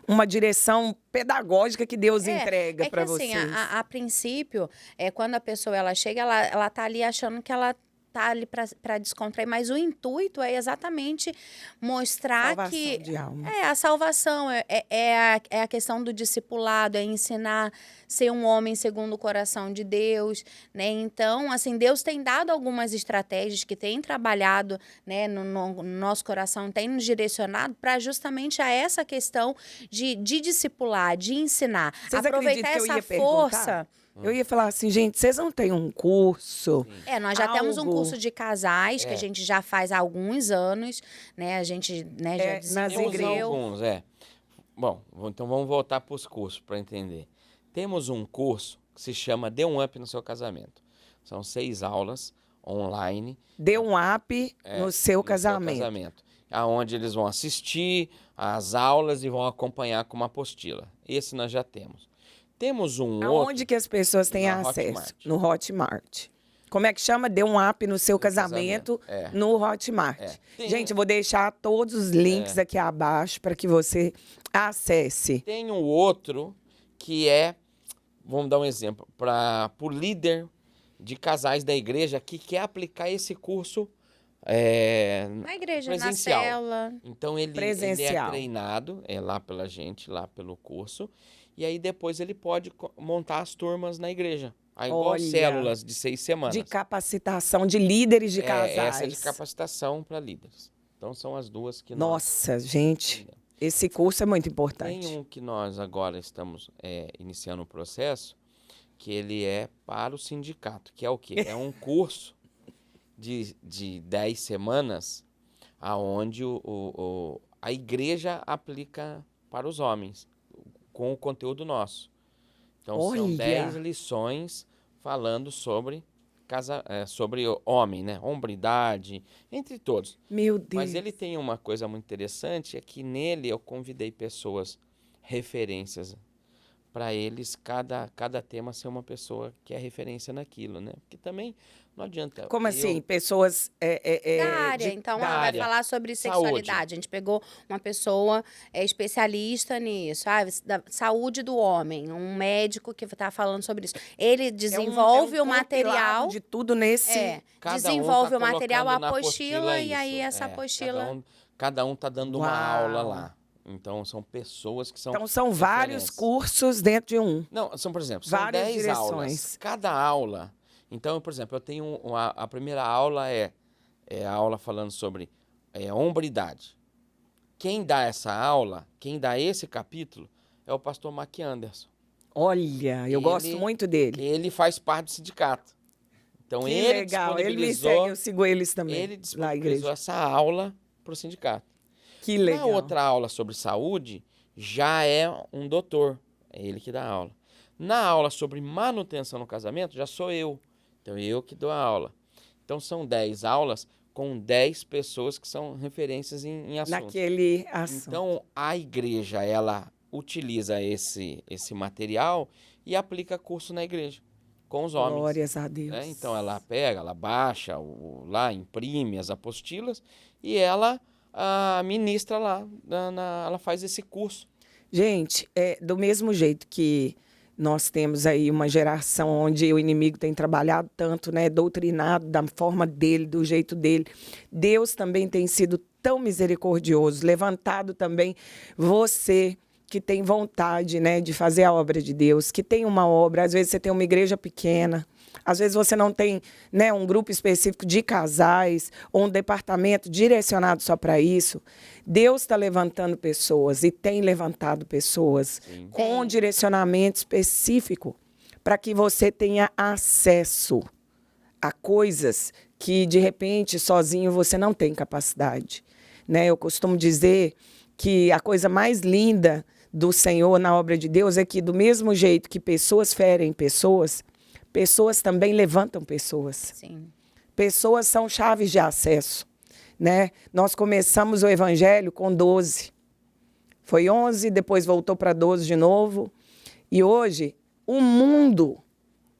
uma direção pedagógica que Deus entrega para assim, vocês. a princípio, quando a pessoa ela chega, ela tá ali achando que ela tá ali para descontrair, mas o intuito é exatamente mostrar Salvação que de alma. a salvação é a questão do discipulado, é ensinar a ser um homem segundo o coração de Deus, né? Então, assim, Deus tem dado algumas estratégias que tem trabalhado, né, no nosso coração, tem nos direcionado para justamente a essa questão de discipular, de ensinar, Vocês aproveitar acreditam que eu essa ia força. perguntar? Eu ia falar assim, gente, vocês não têm um curso? Nós já temos um Algo. curso de casais que a gente já faz há alguns anos, né? A gente, né, já nas Temos desenvolveu. alguns, Bom, então vamos voltar para os cursos para entender. Temos um curso que se chama Dê um Up no Seu Casamento. São 6 aulas online. Dê um up no seu casamento. Aonde eles vão assistir às aulas e vão acompanhar com uma apostila. Esse nós já temos. Temos um outro... Aonde que as pessoas têm Na acesso? Hotmart. No Hotmart. Como é que chama? Dê um up no seu casamento no Hotmart. Gente, eu vou deixar todos os links aqui abaixo para que você acesse. Tem um outro que é, vamos dar um exemplo, para o líder de casais da igreja que quer aplicar esse curso Na igreja, presencial. na cela. Então ele é Presencial. treinado, lá pela gente, lá pelo curso, e aí depois ele pode montar as turmas na igreja. Aí, igual Olha, células de 6 semanas. De capacitação de líderes de casais. Essa é de capacitação para líderes. Então são as duas que nós... Nossa, gente, esse curso é muito importante. Tem um que nós agora estamos iniciando o processo, que ele é para o sindicato, que é o quê? É um curso de 10 semanas, aonde a igreja aplica para os homens, com o conteúdo nosso. Então, são 10 lições falando sobre sobre homem, né? Hombridade, entre todos. Meu Deus. Mas ele tem uma coisa muito interessante, é que nele eu convidei pessoas, referências, para eles, cada tema ser uma pessoa que é referência naquilo, né? Porque também não adianta... Como assim? Pessoas Da área. Então, da ela vai área. falar sobre Saúde. sexualidade. A gente pegou uma pessoa especialista nisso. Da saúde do homem. Um médico que está falando sobre isso. Ele desenvolve o material. de tudo nesse... Cada Desenvolve um o material, colocando a na apostila, e isso. aí essa apostila... Cada um tá dando uma Uau. aula lá. Então, são pessoas que são Então, são vários referências. cursos dentro de um. Não, são, por exemplo, são Várias 10 direções. aulas. Cada aula... Então, por exemplo, eu tenho a primeira aula é a aula falando sobre hombridade. Quem dá essa aula, quem dá esse capítulo, é o pastor Mac Anderson. Olha, eu gosto muito dele. Ele faz parte do sindicato. Então, Que ele legal. Ele me disponibilizou... segue, eu sigo eles também. Ele lá, disponibilizou igreja. essa aula para o sindicato. Que legal. Na outra aula sobre saúde, já é um doutor. É ele que dá aula. Na aula sobre manutenção no casamento, já sou eu. Então, eu que dou a aula. Então, são 10 aulas com 10 pessoas que são referências em assunto. Naquele assunto. Então, a igreja, ela utiliza esse material e aplica curso na igreja, com os homens. Glórias a Deus. Então, ela pega, ela baixa, lá imprime as apostilas e ela ministra lá, ela faz esse curso. Gente, do mesmo jeito que nós temos aí uma geração onde o inimigo tem trabalhado tanto, né, doutrinado da forma dele, do jeito dele, Deus também tem sido tão misericordioso, levantado também você que tem vontade, né, de fazer a obra de Deus, que tem uma obra, às vezes você tem uma igreja pequena, às vezes você não tem, né, um grupo específico de casais ou um departamento direcionado só para isso. Deus está levantando pessoas e tem levantado pessoas com um direcionamento específico para que você tenha acesso a coisas que, de repente, sozinho você não tem capacidade, né? Eu costumo dizer que a coisa mais linda do Senhor na obra de Deus é que, do mesmo jeito que pessoas ferem pessoas, pessoas também levantam pessoas. Sim. Pessoas são chaves de acesso, né? Nós começamos o evangelho com 12. Foi 11, depois voltou para 12 de novo. E hoje, o mundo,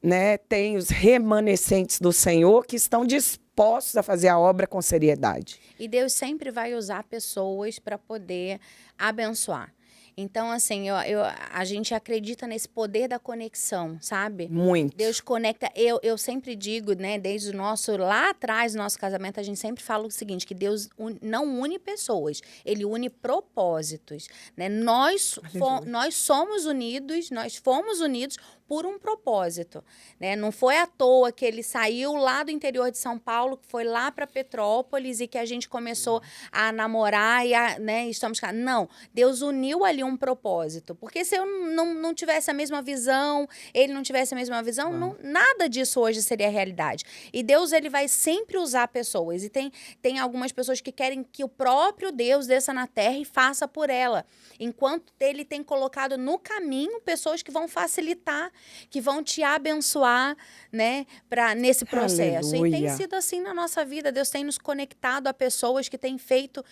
né, tem os remanescentes do Senhor que estão dispostos a fazer a obra com seriedade. E Deus sempre vai usar pessoas para poder abençoar. Então, assim, a gente acredita nesse poder da conexão, sabe? Muito. Deus conecta. Eu sempre digo, né, desde o lá atrás do nosso casamento, a gente sempre fala o seguinte, que Deus não une pessoas, Ele une propósitos, né? Nós somos unidos, nós fomos unidos por um propósito, né? Não foi à toa que ele saiu lá do interior de São Paulo, que foi lá para Petrópolis e que a gente começou a namorar e né, estamos cá. Não, Deus uniu ali um propósito, porque se eu não tivesse a mesma visão, ele não tivesse a mesma visão, nada disso hoje seria realidade. E Deus, ele vai sempre usar pessoas, e tem algumas pessoas que querem que o próprio Deus desça na terra e faça por ela, enquanto ele tem colocado no caminho pessoas que vão facilitar, que vão te abençoar, né, nesse processo. Aleluia. E tem sido assim na nossa vida. Deus tem nos conectado a pessoas que têm feito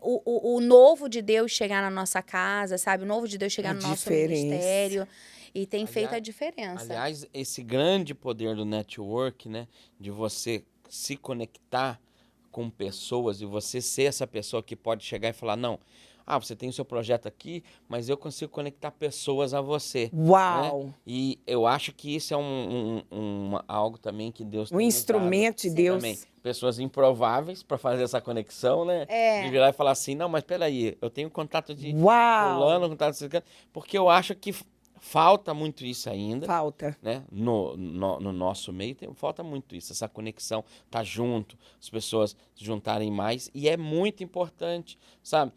o novo de Deus chegar na nossa casa, sabe? O novo de Deus chegar no nosso ministério. E tem feito a diferença. Aliás, esse grande poder do network, né, de você se conectar com pessoas e você ser essa pessoa que pode chegar e falar, não, você tem o seu projeto aqui, mas eu consigo conectar pessoas a você. Uau! Né? E eu acho que isso é algo também que Deus tem instrumento de Deus. Também. Pessoas improváveis para fazer essa conexão, né? De virar e falar assim, não, mas peraí, eu tenho contato de fulano, contato de... Porque eu acho que falta muito isso ainda. Falta. Né? No nosso meio falta muito isso, essa conexão, tá junto, as pessoas se juntarem mais, e é muito importante, sabe?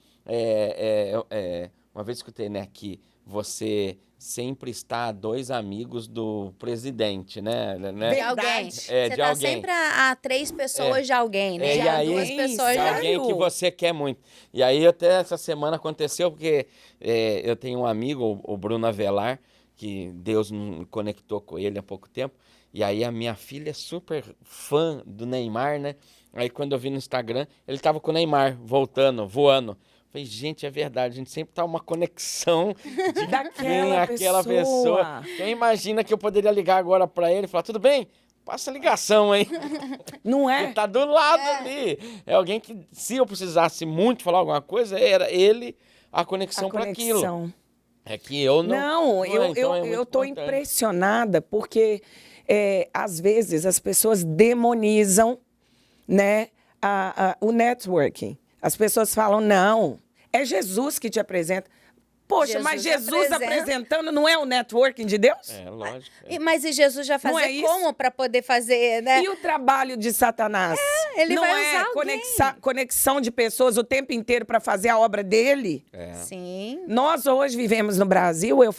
Uma vez escutei, né, que você sempre está a 2 amigos do presidente, né? De alguém. Você de tá alguém. sempre a 3 pessoas de alguém, né? E aí, 2 pessoas de alguém que você quer muito. E aí até essa semana aconteceu, porque eu tenho um amigo, o Bruno Avelar, que Deus me conectou com ele há pouco tempo, e aí a minha filha é super fã do Neymar, né? Aí quando eu vi no Instagram, ele tava com o Neymar, voando. Falei, gente, é verdade, a gente sempre tá uma conexão de daquela pessoa. Quem imagina que eu poderia ligar agora para ele e falar, tudo bem? Passa a ligação, hein? Não é? Ele tá do lado ali. É alguém que, se eu precisasse muito falar alguma coisa, era ele a conexão para aquilo. É que eu não... eu tô impressionada porque, às vezes, as pessoas demonizam, né, o networking. As pessoas falam, não, é Jesus que te apresenta. Poxa, mas Jesus apresentando não é o networking de Deus? É, lógico. Mas e Jesus já fazia como para poder fazer, né? E o trabalho de Satanás? Ele não vai usar conexão de pessoas o tempo inteiro para fazer a obra dele? Sim. Nós hoje vivemos no Brasil, eu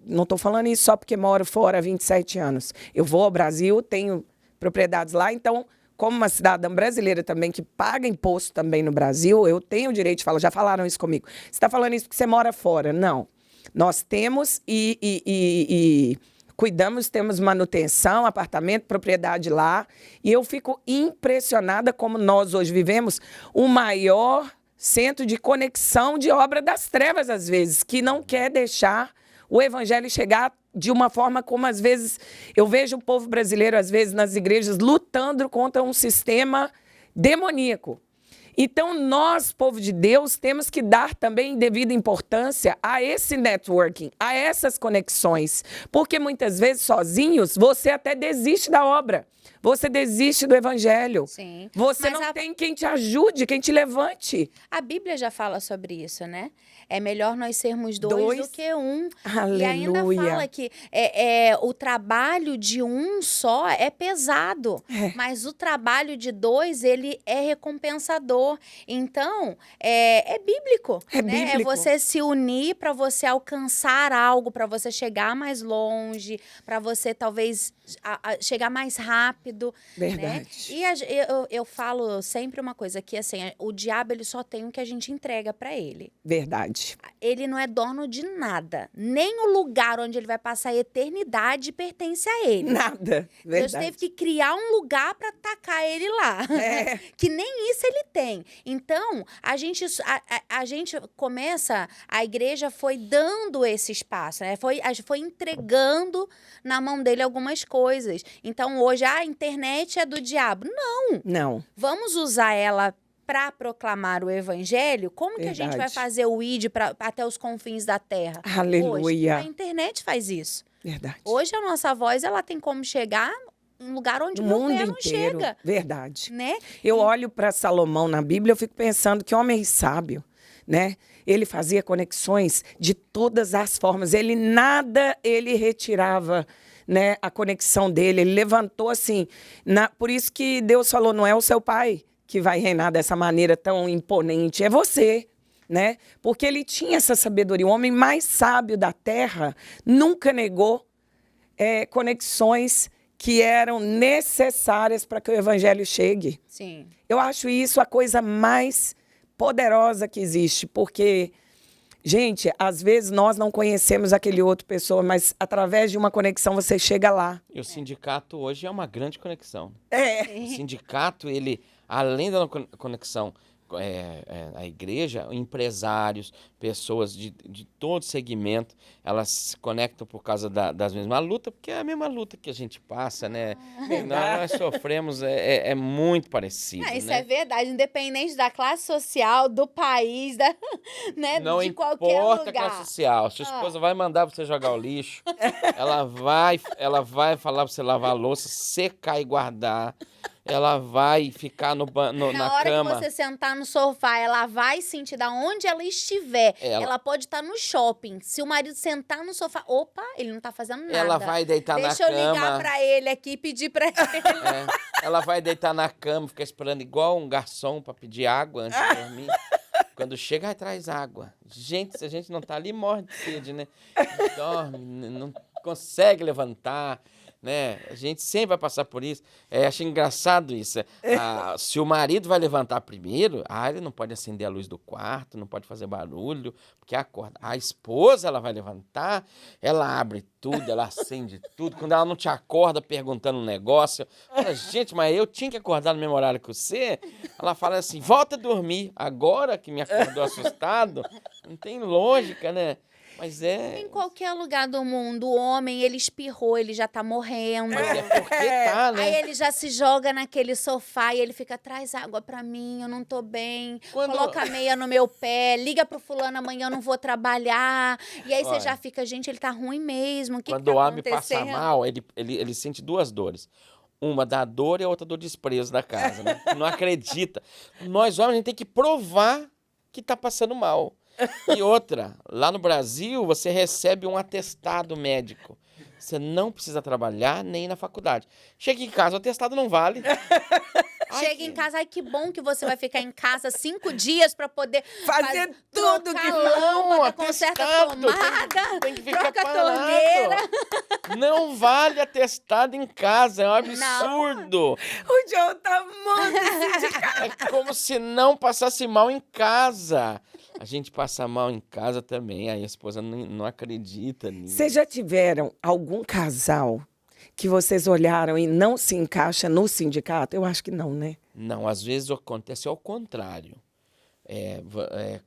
não estou falando isso só porque moro fora há 27 anos. Eu vou ao Brasil, tenho propriedades lá, então... Como uma cidadã brasileira também, que paga imposto também no Brasil, eu tenho o direito de falar, já falaram isso comigo. Você está falando isso porque você mora fora. Não. Nós temos e cuidamos, temos manutenção, apartamento, propriedade lá. E eu fico impressionada como nós hoje vivemos o maior centro de conexão de obra das trevas, às vezes, que não quer deixar o evangelho chegar de uma forma como, às vezes, eu vejo o povo brasileiro, às vezes, nas igrejas, lutando contra um sistema demoníaco. Então, nós, povo de Deus, temos que dar também devida importância a esse networking, a essas conexões. Porque, muitas vezes, sozinhos, você até desiste da obra. Você desiste do evangelho. Sim. Você não tem quem te ajude, quem te levante. A Bíblia já fala sobre isso, né? É melhor nós sermos dois do que um. Aleluia. E ainda fala que o trabalho de um só é pesado, mas o trabalho de 2, ele é recompensador. Então, é bíblico. É né? bíblico. É você se unir para você alcançar algo, para você chegar mais longe, para você talvez chegar mais rápido. Verdade. Né? E eu falo sempre uma coisa, que assim, o diabo ele só tem o que a gente entrega para ele. Verdade. Ele não é dono de nada. Nem o lugar onde ele vai passar a eternidade pertence a ele. Nada. Verdade. Deus teve que criar um lugar para tacar ele lá. Que nem isso ele tem. Então, a gente começa, a igreja foi dando esse espaço, né? Foi entregando na mão dele algumas coisas. Então, hoje, a internet é do diabo. Não. Não. Vamos usar ela para proclamar o evangelho, como que a gente vai Verdade. fazer o ID até os confins da terra? Hoje, Aleluia. a internet faz isso. Verdade. Hoje a nossa voz ela tem como chegar em lugar onde No o meu mundo pé não inteiro. chega, Verdade. né? Eu olho para Salomão na Bíblia, eu fico pensando que homem sábio, né? Ele fazia conexões de todas as formas. Ele retirava, né, a conexão dele. Ele levantou assim. Por isso que Deus falou, não é o seu pai que vai reinar dessa maneira tão imponente, é você. Né? Porque ele tinha essa sabedoria. O homem mais sábio da terra nunca negou conexões que eram necessárias para que o evangelho chegue. Sim. Eu acho isso a coisa mais poderosa que existe, porque, gente, às vezes nós não conhecemos aquele outro pessoa, mas através de uma conexão você chega lá. E o sindicato hoje é uma grande conexão. É. O sindicato, ele, além da conexão a igreja, empresários, pessoas de todo segmento, elas se conectam por causa das mesmas lutas, porque é a mesma luta que a gente passa, né? Nós sofremos, é muito parecido, Isso né? é verdade, independente da classe social, do país, né? Não de qualquer importa a lugar. classe social. Sua esposa vai mandar você jogar o lixo, ela vai falar pra você lavar a louça, secar e guardar. Ela vai ficar na hora cama. que você sentar no sofá, ela vai sentir da onde ela estiver. Ela pode estar no shopping. Se o marido sentar no sofá, opa, ele não tá fazendo nada. Ela vai deitar na cama. Deixa eu ligar pra ele aqui e pedir pra ele. Ela vai deitar na cama, ficar esperando igual um garçom pra pedir água antes de dormir. Quando chega, aí traz água. Gente, se a gente não tá ali, morre de sede, né? Dorme, não consegue levantar. Né? A gente sempre vai passar por isso. Acho engraçado isso. Se o marido vai levantar primeiro, ele não pode acender a luz do quarto, não pode fazer barulho, porque acorda. A esposa, ela vai levantar, ela abre tudo, ela acende tudo. Quando ela não te acorda perguntando um negócio, fala, gente, mas eu tinha que acordar no mesmo horário que você. Ela fala assim, volta a dormir. Agora que me acordou assustado, não tem lógica, né? Mas Em qualquer lugar do mundo, o homem, ele espirrou, ele já tá morrendo. Mas é porque tá, né? Aí ele já se joga naquele sofá e ele fica, traz água pra mim, eu não tô bem. Coloca a meia no meu pé, liga pro fulano, amanhã eu não vou trabalhar. E aí você já fica, gente, ele tá ruim mesmo, o que quando tá o homem acontecendo? passa mal, ele sente duas dores. Uma da dor e a outra do desprezo da casa, né? Não acredita. Nós homens, a gente tem que provar que tá passando mal. E outra, lá no Brasil, você recebe um atestado médico. Você não precisa trabalhar nem ir na faculdade. Chega em casa, o atestado não vale. Chega em casa, ai, que bom que você vai ficar em casa 5 dias pra poder fazer tudo que lâmpada, conserta a tomada, tem que ficar troca a parado. torneira. Não vale atestado em casa, é um absurdo. O João tá muito sindicado. É como se não passasse mal em casa. A gente passa mal em casa também, aí a esposa não acredita nisso. Vocês já tiveram algum casal que vocês olharam e não se encaixa no sindicato? Eu acho que não, né? Não, às vezes acontece ao contrário.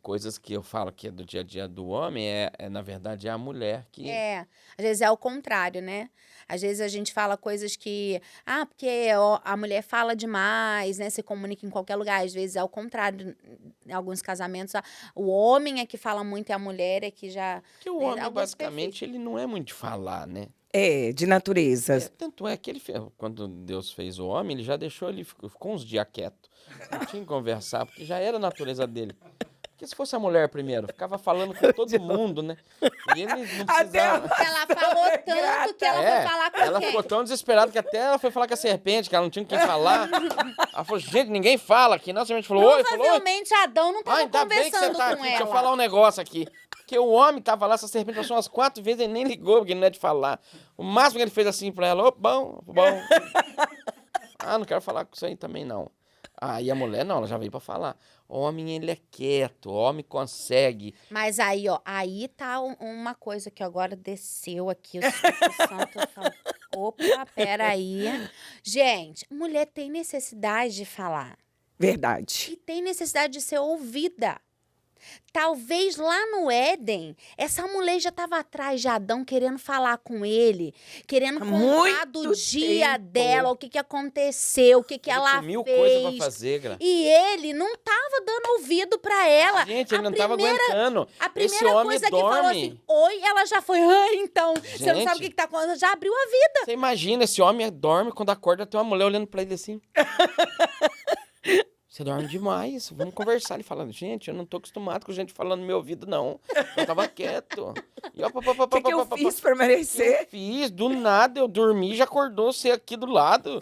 Coisas que eu falo que é do dia a dia do homem, na verdade, é a mulher que... Às vezes é o contrário, né? Às vezes a gente fala coisas que... porque a mulher fala demais, né? Se comunica em qualquer lugar. Às vezes é o contrário. Em alguns casamentos, o homem é que fala muito e a mulher é que já... Porque o homem, basicamente, ele não é muito de falar, né? De natureza. Tanto é que quando Deus fez o homem, ele já deixou, ele ficou uns dias quieto. Não tinha que conversar, porque já era a natureza dele. Porque se fosse a mulher primeiro, ficava falando com todo mundo, né? E ele não precisava... Ela falou tanto que ela foi falar com ela quem? ficou tão desesperada que até ela foi falar com a serpente, que ela não tinha com quem falar. Ela falou, gente, ninguém fala aqui. Nossa, a gente falou, oi, falou, oi. Provavelmente Adão não tava Ainda bem que você conversando tá com aqui, ela. deixa eu falar um negócio aqui. Porque o homem tava lá, essa serpente passou umas 4 vezes, ele nem ligou, porque ele não é de falar. O máximo que ele fez assim pra ela, bom. Não quero falar com isso aí também, não. E a mulher, não, ela já veio pra falar. O homem, ele é quieto, o homem consegue. Mas aí, aí tá uma coisa que agora desceu aqui, o Espírito Santo falou, opa, peraí. Gente, mulher tem necessidade de falar. Verdade. E tem necessidade de ser ouvida. Talvez lá no Éden, essa mulher já estava atrás de Adão, querendo falar com ele, querendo Há contar do muito dia tempo. dela, o que, que aconteceu, o que, que ela Mil fez. coisas pra fazer, Gra. E ele não estava dando ouvido para ela. Gente, ele não tava aguentando. A Esse primeira homem coisa que dorme. falou assim, oi, ela já foi, então, você não sabe o Gente. que, que tá acontecendo, já abriu a vida. Você imagina, esse homem dorme, quando acorda tem uma mulher olhando pra ele assim. Você dorme demais, vamos conversar. Ele falando, gente, eu não tô acostumado com gente falando no meu ouvido, não. Eu tava quieto. E, ó, O que eu fiz para Eu merecer? fiz, do nada eu dormi, já acordou você aqui do lado.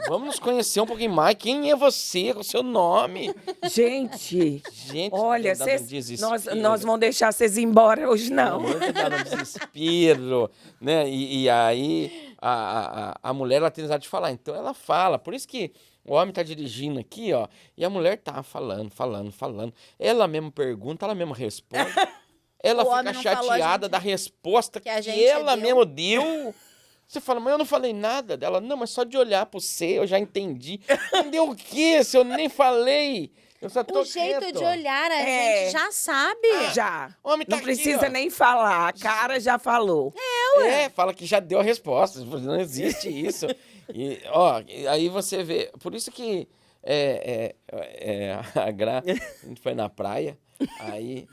Vamos nos conhecer um pouquinho mais. Quem é você? Qual é o seu nome? Gente, Gente, olha, tá dando nós desespero. vamos deixar vocês ir embora hoje, não. Pelo amor de Deus, dá um desespero, né? E aí a mulher, ela tem necessidade de falar. Então ela fala. Por isso que o homem tá dirigindo aqui, ó, e a mulher tá falando. Ela mesma pergunta, ela mesma responde. Ela O homem fica não falou, a chateada gente- da resposta que a gente ela deu. mesma deu. Você fala, mas eu não falei nada dela. Não, mas só de olhar pra você, eu já entendi. Entendeu o quê? Se eu nem falei. Eu só tô O jeito quieto. de olhar, a É. gente já sabe. Já. Homem tá Não aqui, precisa ó. nem falar, a cara já falou. Fala que já deu a resposta. Não existe isso. E, ó, aí você vê. Por isso que a Gra, a gente foi na praia, aí.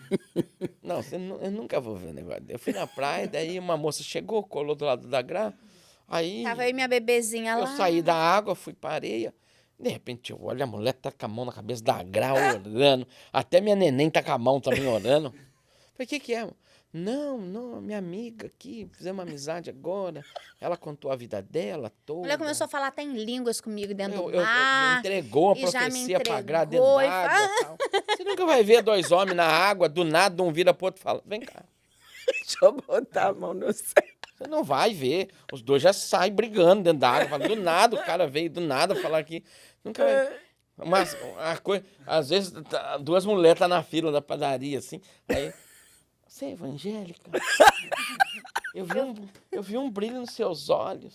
Não, eu nunca vou ver o negócio. Eu fui na praia, daí uma moça chegou, colou do lado da Gra. Aí Tava eu e minha bebezinha eu lá. saí da água, fui pra areia. De repente eu olho, a mulher tá com a mão na cabeça da Gra orando. Até minha neném tá com a mão também orando. Falei, o que é? Não, minha amiga aqui, fizemos uma amizade agora. Ela contou a vida dela A toda. mulher começou a falar até em línguas comigo dentro do Me mar. entregou a e já me profecia pra Gra dentro entregou e d'água e tal. Você nunca vai ver dois homens na água, do nada, um vira pro outro e fala, vem cá. Deixa eu botar a mão no céu. Você não vai ver. Os dois já saem brigando dentro da água. Fala, do nada, o cara veio do nada falar aqui. Nunca vai. Mas a coisa, às vezes, duas mulheres tá na fila da padaria, assim. Aí, você é evangélica? Eu vi um brilho nos seus olhos.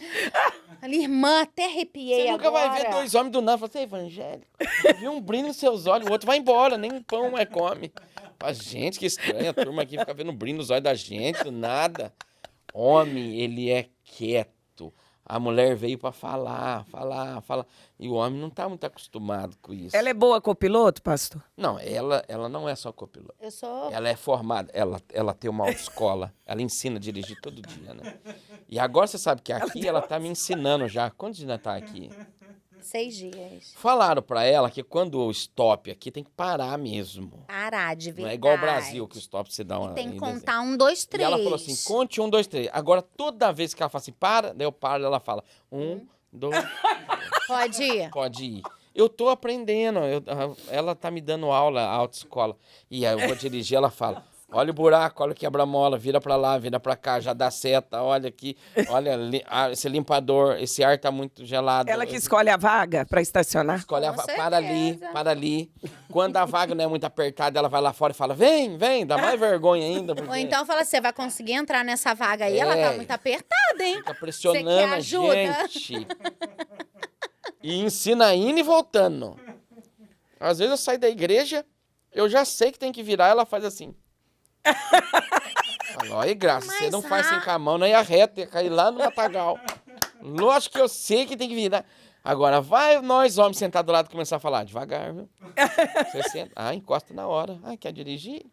Ali, irmã, até arrepiei Você nunca agora. vai ver dois homens do nada. Fala, você é evangélico? Eu vi um brilho nos seus olhos. O outro vai embora, nem pão mais come. Fala, gente, que estranho. A turma aqui fica vendo um brilho nos olhos da gente, do nada. Homem, ele é quieto. A mulher veio pra falar. E o homem não tá muito acostumado com isso. Ela é boa copiloto, pastor? Não, ela não é só copiloto. Eu sou... Ela é formada, ela tem uma autoescola, ela ensina a dirigir todo dia, né? E agora você sabe que aqui ela tá me ensinando já. Quantos dias ela tá aqui? 6 dias. Falaram pra ela que quando o stop aqui tem que parar mesmo. Parar de Não verdade. é igual o Brasil, que o stop você dá uma... Tem que em contar 1, 2, 3. E ela falou assim, conte 1, 2, 3. Agora, toda vez que ela fala assim, para, daí eu paro, ela fala, 1, 2, Pode ir? pode ir. Eu tô aprendendo, ela tá me dando aula, autoescola. E aí eu vou dirigir, ela fala, olha o buraco, olha o quebra-mola, vira pra lá, vira pra cá, já dá seta, olha aqui, olha esse limpador, esse ar tá muito gelado. Ela que escolhe a vaga para estacionar? Escolhe Com para ali, certeza. para ali. Quando a vaga não é muito apertada, ela vai lá fora e fala, vem, dá mais vergonha ainda. Porque Ou então fala, você vai conseguir entrar nessa vaga aí? Ela tá muito apertada, hein? fica Você pressionando quer a ajuda? gente. E ensina indo e voltando. Às vezes eu saio da igreja, eu já sei que tem que virar, ela faz assim. Fala, olha, Graça, você Mas não faz assim com a mão, não ia reto, ia cair lá no matagal. Lógico que eu sei que tem que virar. Agora, vai nós, homens, sentar do lado e começar a falar devagar, viu? Você senta. Ah, encosta na hora. Ah, quer dirigir?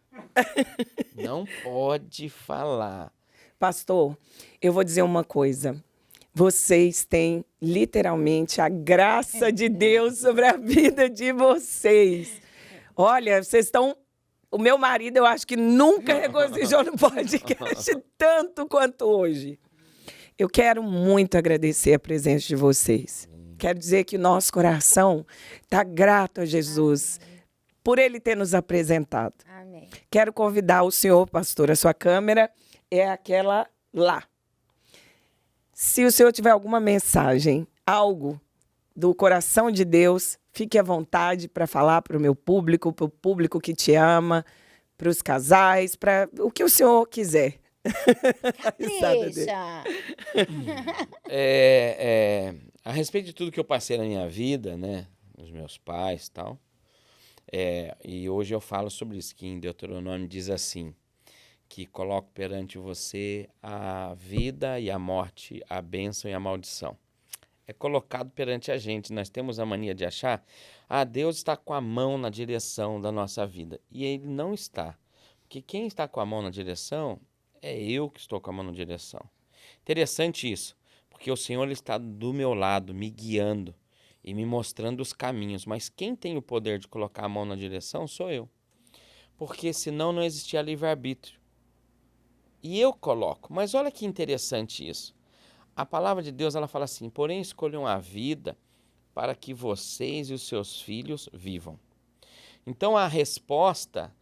Não pode falar. Pastor, eu vou dizer uma coisa. Vocês têm literalmente a graça de Deus sobre a vida de vocês. Olha, vocês estão... O meu marido, eu acho que nunca regozijou no podcast tanto quanto hoje. Eu quero muito agradecer a presença de vocês. Quero dizer que o nosso coração está grato a Jesus por Ele ter nos apresentado. Amém. Quero convidar o senhor, pastor, a sua câmera é aquela lá. Se o senhor tiver alguma mensagem, algo do coração de Deus, fique à vontade para falar para o meu público, para o público que te ama, para os casais, para o que o senhor quiser. Deixa. A respeito de tudo que eu passei na minha vida, né? Os meus pais e tal. E hoje eu falo sobre isso, que em Deuteronômio diz assim, que coloco perante você a vida e a morte, a bênção e a maldição. É colocado perante a gente. Nós temos a mania de achar, Deus está com a mão na direção da nossa vida. E Ele não está. Porque quem está com a mão na direção é eu que estou com a mão na direção. Interessante isso, porque o Senhor ele está do meu lado, me guiando e me mostrando os caminhos. Mas quem tem o poder de colocar a mão na direção sou eu. Porque senão não existia livre-arbítrio. E eu coloco. Mas olha que interessante isso. A palavra de Deus ela fala assim, porém escolham a vida para que vocês e os seus filhos vivam. Então a resposta,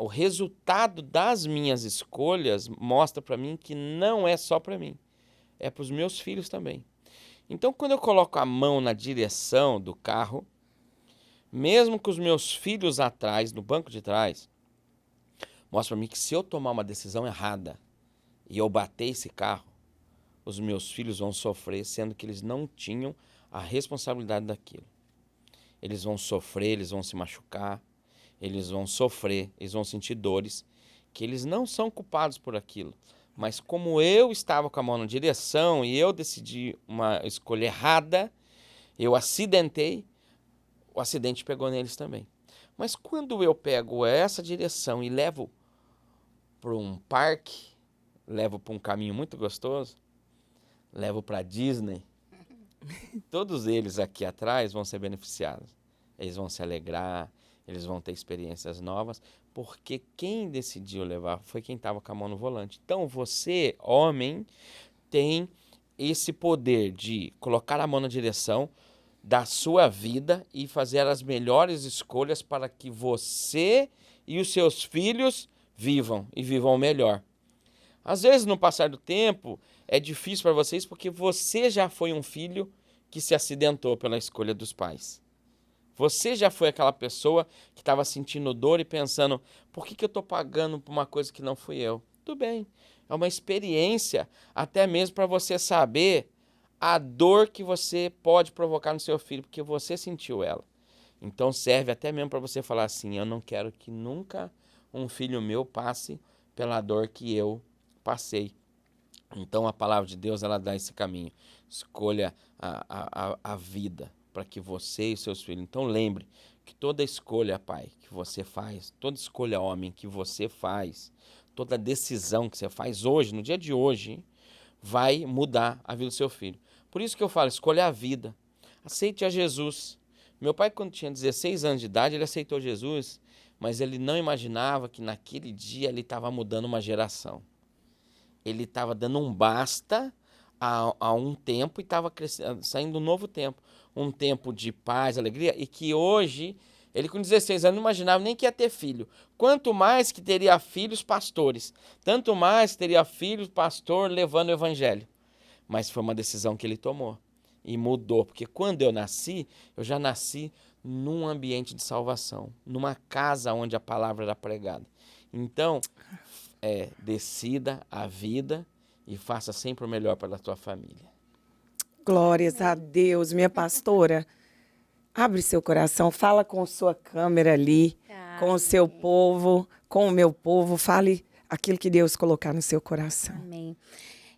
o resultado das minhas escolhas mostra para mim que não é só para mim, é para os meus filhos também. Então quando eu coloco a mão na direção do carro, mesmo com os meus filhos atrás, no banco de trás, mostra para mim que se eu tomar uma decisão errada e eu bater esse carro, os meus filhos vão sofrer, sendo que eles não tinham a responsabilidade daquilo. Eles vão sofrer, eles vão se machucar, eles vão sofrer, eles vão sentir dores, que eles não são culpados por aquilo. Mas como eu estava com a mão na direção e eu decidi uma escolha errada, eu acidentei, o acidente pegou neles também. Mas quando eu pego essa direção e levo para um parque, levo para um caminho muito gostoso, levo para Disney, todos eles aqui atrás vão ser beneficiados. Eles vão se alegrar, eles vão ter experiências novas, porque quem decidiu levar foi quem estava com a mão no volante. Então você, homem, tem esse poder de colocar a mão na direção da sua vida e fazer as melhores escolhas para que você e os seus filhos vivam e vivam melhor. Às vezes, no passar do tempo, é difícil para vocês porque você já foi um filho que se acidentou pela escolha dos pais. Você já foi aquela pessoa que estava sentindo dor e pensando, por que eu estou pagando por uma coisa que não fui eu? Tudo bem, é uma experiência até mesmo para você saber a dor que você pode provocar no seu filho, porque você sentiu ela. Então serve até mesmo para você falar assim, eu não quero que nunca um filho meu passe pela dor que eu passei. Então a palavra de Deus ela dá esse caminho. Escolha a vida para que você e seus filhos. Então lembre que toda escolha, pai, que você faz, toda escolha, homem, que você faz, toda decisão que você faz hoje, no dia de hoje, vai mudar a vida do seu filho. Por isso que eu falo, escolha a vida. Aceite a Jesus. Meu pai, quando tinha 16 anos de idade, ele aceitou Jesus, mas ele não imaginava que naquele dia ele estava mudando uma geração. Ele estava dando um basta a um tempo e estava saindo um novo tempo. Um tempo de paz, alegria, e que hoje, ele com 16 anos não imaginava nem que ia ter filho. Quanto mais que teria filhos pastores, tanto mais que teria filhos pastor levando o evangelho. Mas foi uma decisão que ele tomou e mudou, porque quando eu nasci, eu já nasci num ambiente de salvação, numa casa onde a palavra era pregada. Então, decida a vida e faça sempre o melhor para a tua família. Glórias a Deus, minha pastora. Abre seu coração, fala com sua câmera ali, com o seu povo, com o meu povo. Fale aquilo que Deus colocar no seu coração. Amém.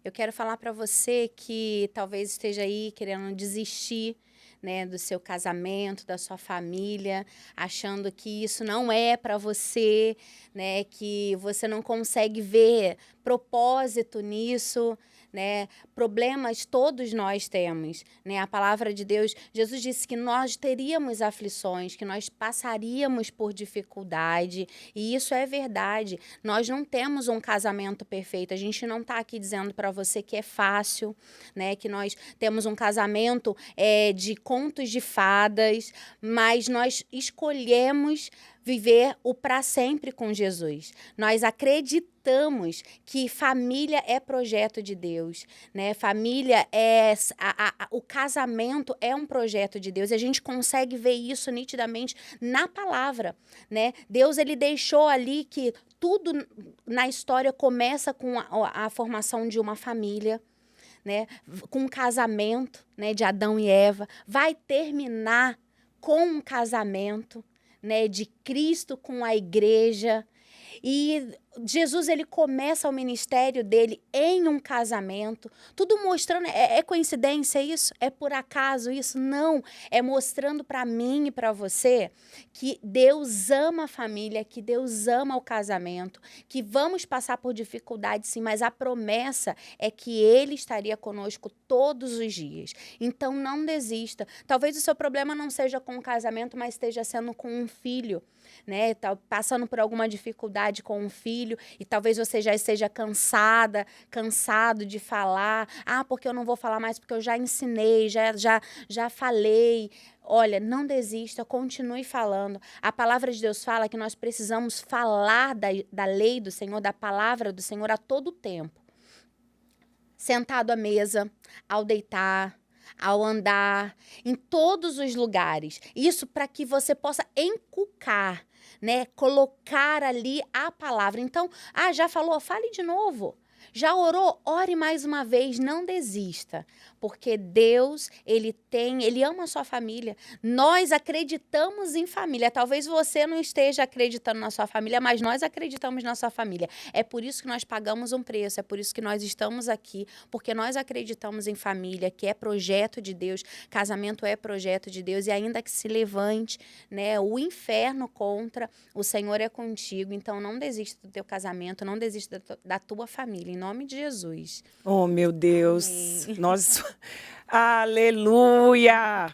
Eu quero falar para você que talvez esteja aí querendo desistir, né, do seu casamento, da sua família, achando que isso não é para você, né, que você não consegue ver propósito nisso, né? Problemas todos nós temos, né? A palavra de Deus, Jesus disse que nós teríamos aflições, que nós passaríamos por dificuldade, e isso é verdade. Nós não temos um casamento perfeito. A gente não está aqui dizendo para você que é fácil, né? Que nós temos um casamento de contos de fadas, mas nós escolhemos viver o para sempre com Jesus. Nós acreditamos que família é projeto de Deus, né? Família o casamento é um projeto de Deus, e a gente consegue ver isso nitidamente na palavra, né? Deus, ele deixou ali que tudo na história começa com a formação de uma família, né? Com um casamento, né, de Adão e Eva, vai terminar com um casamento, né, de Cristo com a igreja. E Jesus, ele começa o ministério dele em um casamento, tudo mostrando, é coincidência isso? É por acaso isso? Não, é mostrando para mim e para você que Deus ama a família, que Deus ama o casamento, que vamos passar por dificuldades sim, mas a promessa é que Ele estaria conosco todos os dias. Então não desista. Talvez o seu problema não seja com o casamento, mas esteja sendo com um filho, né? Tá passando por alguma dificuldade com um filho e talvez você já esteja cansado de falar. Ah, porque eu não vou falar mais porque eu já ensinei, já falei. Olha, não desista, continue falando. A palavra de Deus fala que nós precisamos falar da lei do Senhor, da palavra do Senhor a todo tempo. Sentado à mesa, ao deitar, ao andar, em todos os lugares. Isso para que você possa encucar, né? Colocar ali a palavra. Então, já falou? Fale de novo. Já orou? Ore mais uma vez, não desista, porque Deus, Ele ama a sua família. Nós acreditamos em família. Talvez você não esteja acreditando na sua família, mas nós acreditamos na sua família. É por isso que nós pagamos um preço, é por isso que nós estamos aqui, porque nós acreditamos em família, que é projeto de Deus, casamento é projeto de Deus, e ainda que se levante, né, o inferno contra, o Senhor é contigo. Então não desista do teu casamento, não desista da tua família. Em nome de Jesus. Oh, meu Deus. Amém. Nós... Aleluia!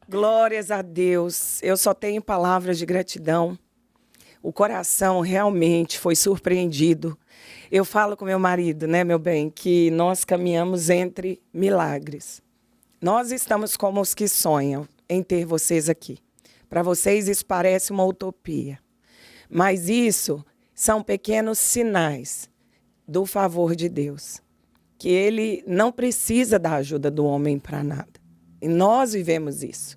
Glórias a Deus. Eu só tenho palavras de gratidão. O coração realmente foi surpreendido. Eu falo com meu marido, né, meu bem, que nós caminhamos entre milagres. Nós estamos como os que sonham em ter vocês aqui. Para vocês isso parece uma utopia. Mas isso são pequenos sinais do favor de Deus, que Ele não precisa da ajuda do homem para nada. E nós vivemos isso.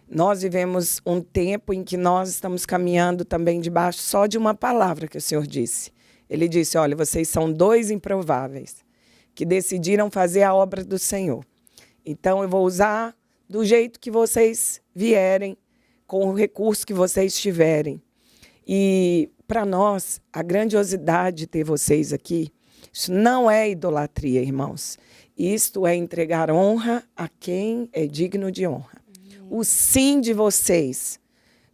Nós vivemos um tempo em que nós estamos caminhando também debaixo só de uma palavra que o Senhor disse. Ele disse, olha, vocês são 2 improváveis que decidiram fazer a obra do Senhor. Então eu vou usar do jeito que vocês vierem, com o recurso que vocês tiverem. E para nós, a grandiosidade de ter vocês aqui, isso não é idolatria, irmãos. Isto é entregar honra a quem é digno de honra. O sim de vocês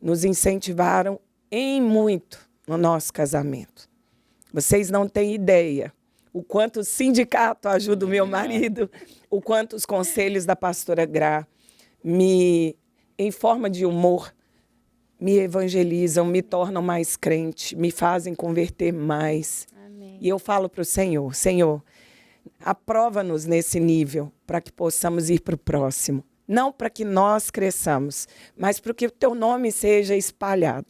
nos incentivaram em muito no nosso casamento. Vocês não têm ideia o quanto o sindicato ajuda o meu marido, o quanto os conselhos da pastora Gra em forma de humor, me evangelizam, me tornam mais crente, me fazem converter mais. Amém. E eu falo para o Senhor, Senhor, aprova-nos nesse nível para que possamos ir para o próximo. Não para que nós cresçamos, mas para que o teu nome seja espalhado.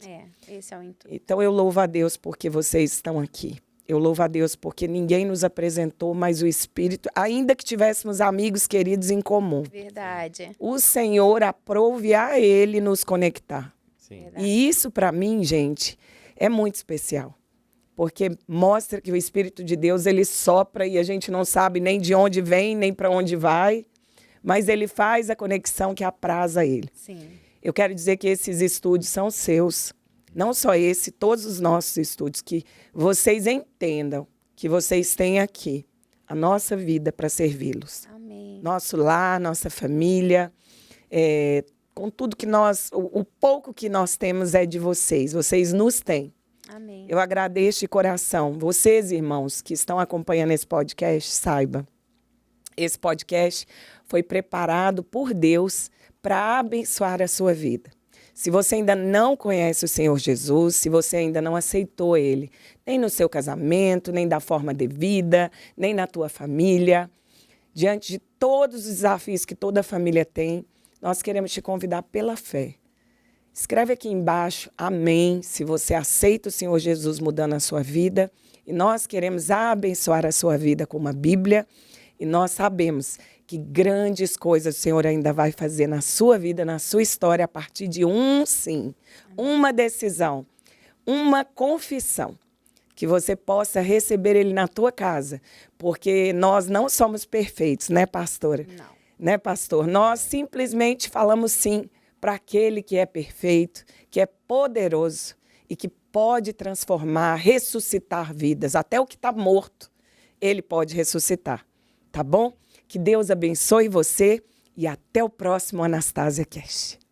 Esse é o intuito. Então eu louvo a Deus porque vocês estão aqui. Eu louvo a Deus porque ninguém nos apresentou, mas o Espírito, ainda que tivéssemos amigos queridos em comum. Verdade. O Senhor aprove a Ele nos conectar. Sim. E isso, para mim, gente, é muito especial. Porque mostra que o Espírito de Deus, ele sopra e a gente não sabe nem de onde vem, nem para onde vai. Mas ele faz a conexão que apraz a ele. Sim. Eu quero dizer que esses estúdios são seus. Não só esse, todos os nossos estúdios. Que vocês entendam que vocês têm aqui a nossa vida para servi-los. Amém. Nosso lar, nossa família, com tudo que o pouco que nós temos é de vocês. Vocês nos têm. Amém. Eu agradeço de coração. Vocês, irmãos, que estão acompanhando esse podcast, saiba. Esse podcast foi preparado por Deus para abençoar a sua vida. Se você ainda não conhece o Senhor Jesus, se você ainda não aceitou Ele, nem no seu casamento, nem da forma de vida, nem na tua família, diante de todos os desafios que toda família tem, nós queremos te convidar pela fé. Escreve aqui embaixo, amém, se você aceita o Senhor Jesus mudando a sua vida. E nós queremos abençoar a sua vida com uma Bíblia. E nós sabemos que grandes coisas o Senhor ainda vai fazer na sua vida, na sua história, a partir de um sim, uma decisão, uma confissão, que você possa receber Ele na tua casa, porque nós não somos perfeitos, né, pastora? Não. Né, pastor? Nós simplesmente falamos sim para aquele que é perfeito, que é poderoso e que pode transformar, ressuscitar vidas. Até o que está morto, ele pode ressuscitar. Tá bom? Que Deus abençoe você e até o próximo Anastasia Cast.